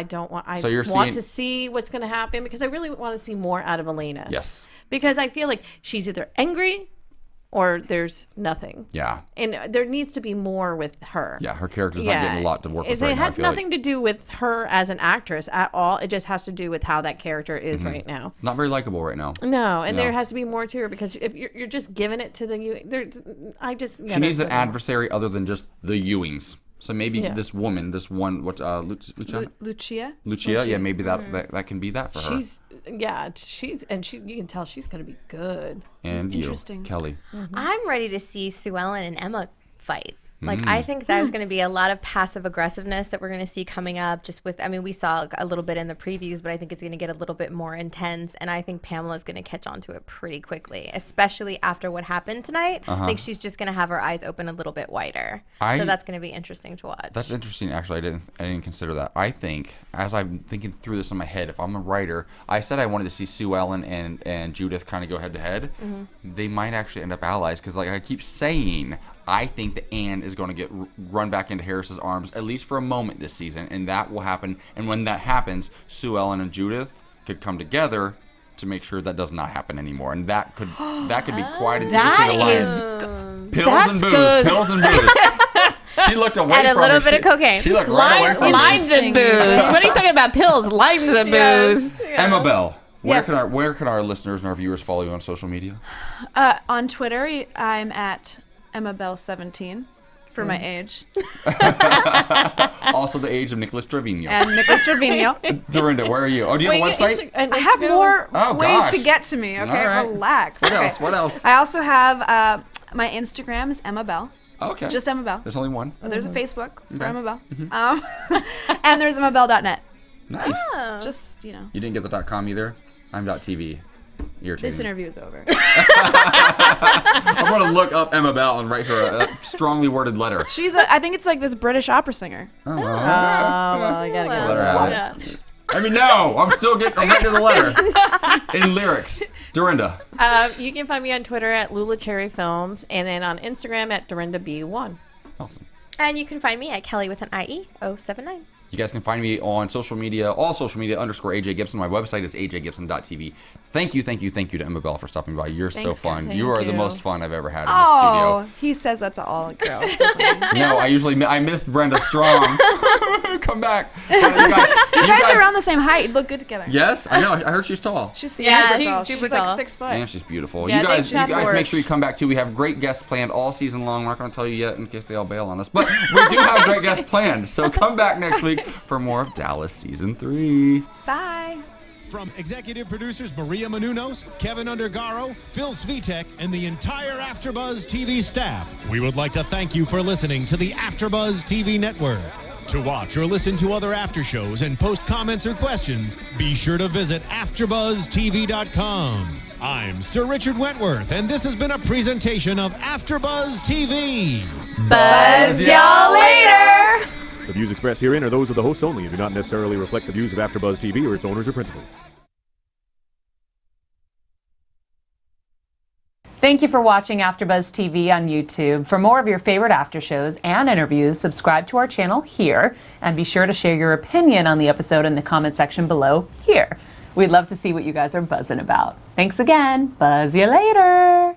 don't want. I want to see what's going to happen because I really want to see more out of Elena. Yes, because I feel like she's either angry or there's nothing. Yeah. And there needs to be more with her. Yeah, her character's not getting a lot to work with right now. It has nothing to do with her as an actress at all. It just has to do with how that character is right now. Not very likable right now. No, and there has to be more to her because if you're just giving it to she needs an adversary other than just the Ewings. So maybe this woman, this one, Lucia? Yeah, maybe that can be that for her. You can tell she's going to be good. And you, Kellie. I'm ready to see Sue Ellen and Emma fight. Like, I think there's going to be a lot of passive aggressiveness that we're going to see coming up we saw a little bit in the previews, but I think it's going to get a little bit more intense. And I think Pamela's going to catch on to it pretty quickly, especially after what happened tonight. I think she's just going to have her eyes open a little bit wider. So that's going to be interesting to watch. That's interesting. Actually, I didn't consider that. I think, as I'm thinking through this in my head, if I'm a writer, I said I wanted to see Sue Ellen and Judith kind of go head to head. They might actually end up allies because, like I keep saying, I think that Anne is going to get run back into Harris's arms, at least for a moment this season, and that will happen. And when that happens, Sue Ellen and Judith could come together to make sure that does not happen anymore. And that could be quite an interesting alliance. Pills and booze. She looked away from me. And a little bit of cocaine. She looked right away from me. Limes and booze. What are you talking about? Pills, limes and booze. Emma Bell. Where can our listeners and our viewers follow you on social media? On Twitter, I'm at EmmaBell17 for my age. Also the age of Nicolas Trevino. And Nicolas Trevino. Dorinda, where are you? Oh, do you have a website? I have more ways to get to me, okay? Right. Relax. What else? I also have my Instagram is Emma Bell. Okay. Just Emma Bell. There's only one. There's a Facebook for Emma Bell. And there's EmmaBell.net. Nice. Just, you know. You didn't get the .com either? I'm .tv. This interview is over. I'm going to look up Emma Bell and write her a strongly worded letter. I think it's like this British opera singer. Oh, well, you got to get it. I mean, no, I'm writing the letter in lyrics. Dorinda. You can find me on Twitter at Lula Cherry Films and then on Instagram at DorindaB1. Awesome. And you can find me at Kellie with an IE 079. You guys can find me on social media, all social media, _AJ Gibson. My website is ajgibson.tv. Thank you to Emma Bell for stopping by. You're so fun. You are the most fun I've ever had in the studio. Oh, he says that to all girls. No, I missed Brenda Strong. Come back. You guys are around the same height. You look good together. Yes, I know. I heard she's tall. She's super tall. She's like 6 foot. And she's beautiful. Yeah, you guys make sure you come back too. We have great guests planned all season long. We're not going to tell you yet in case they all bail on us. But we do have great guests planned. So come back next week for more of Dallas Season 3. Bye. From executive producers Maria Menounos, Kevin Undergaro, Phil Svitek, and the entire AfterBuzz TV staff, we would like to thank you for listening to the AfterBuzz TV network. To watch or listen to other after shows and post comments or questions, be sure to visit AfterBuzzTV.com. I'm Sir Richard Wentworth, and this has been a presentation of AfterBuzz TV. Buzz y'all later! The views expressed herein are those of the hosts only and do not necessarily reflect the views of AfterBuzz TV or its owners or principals. Thank you for watching AfterBuzz TV on YouTube. For more of your favorite after shows and interviews, subscribe to our channel here, and be sure to share your opinion on the episode in the comment section below here. We'd love to see what you guys are buzzing about. Thanks again. Buzz you later.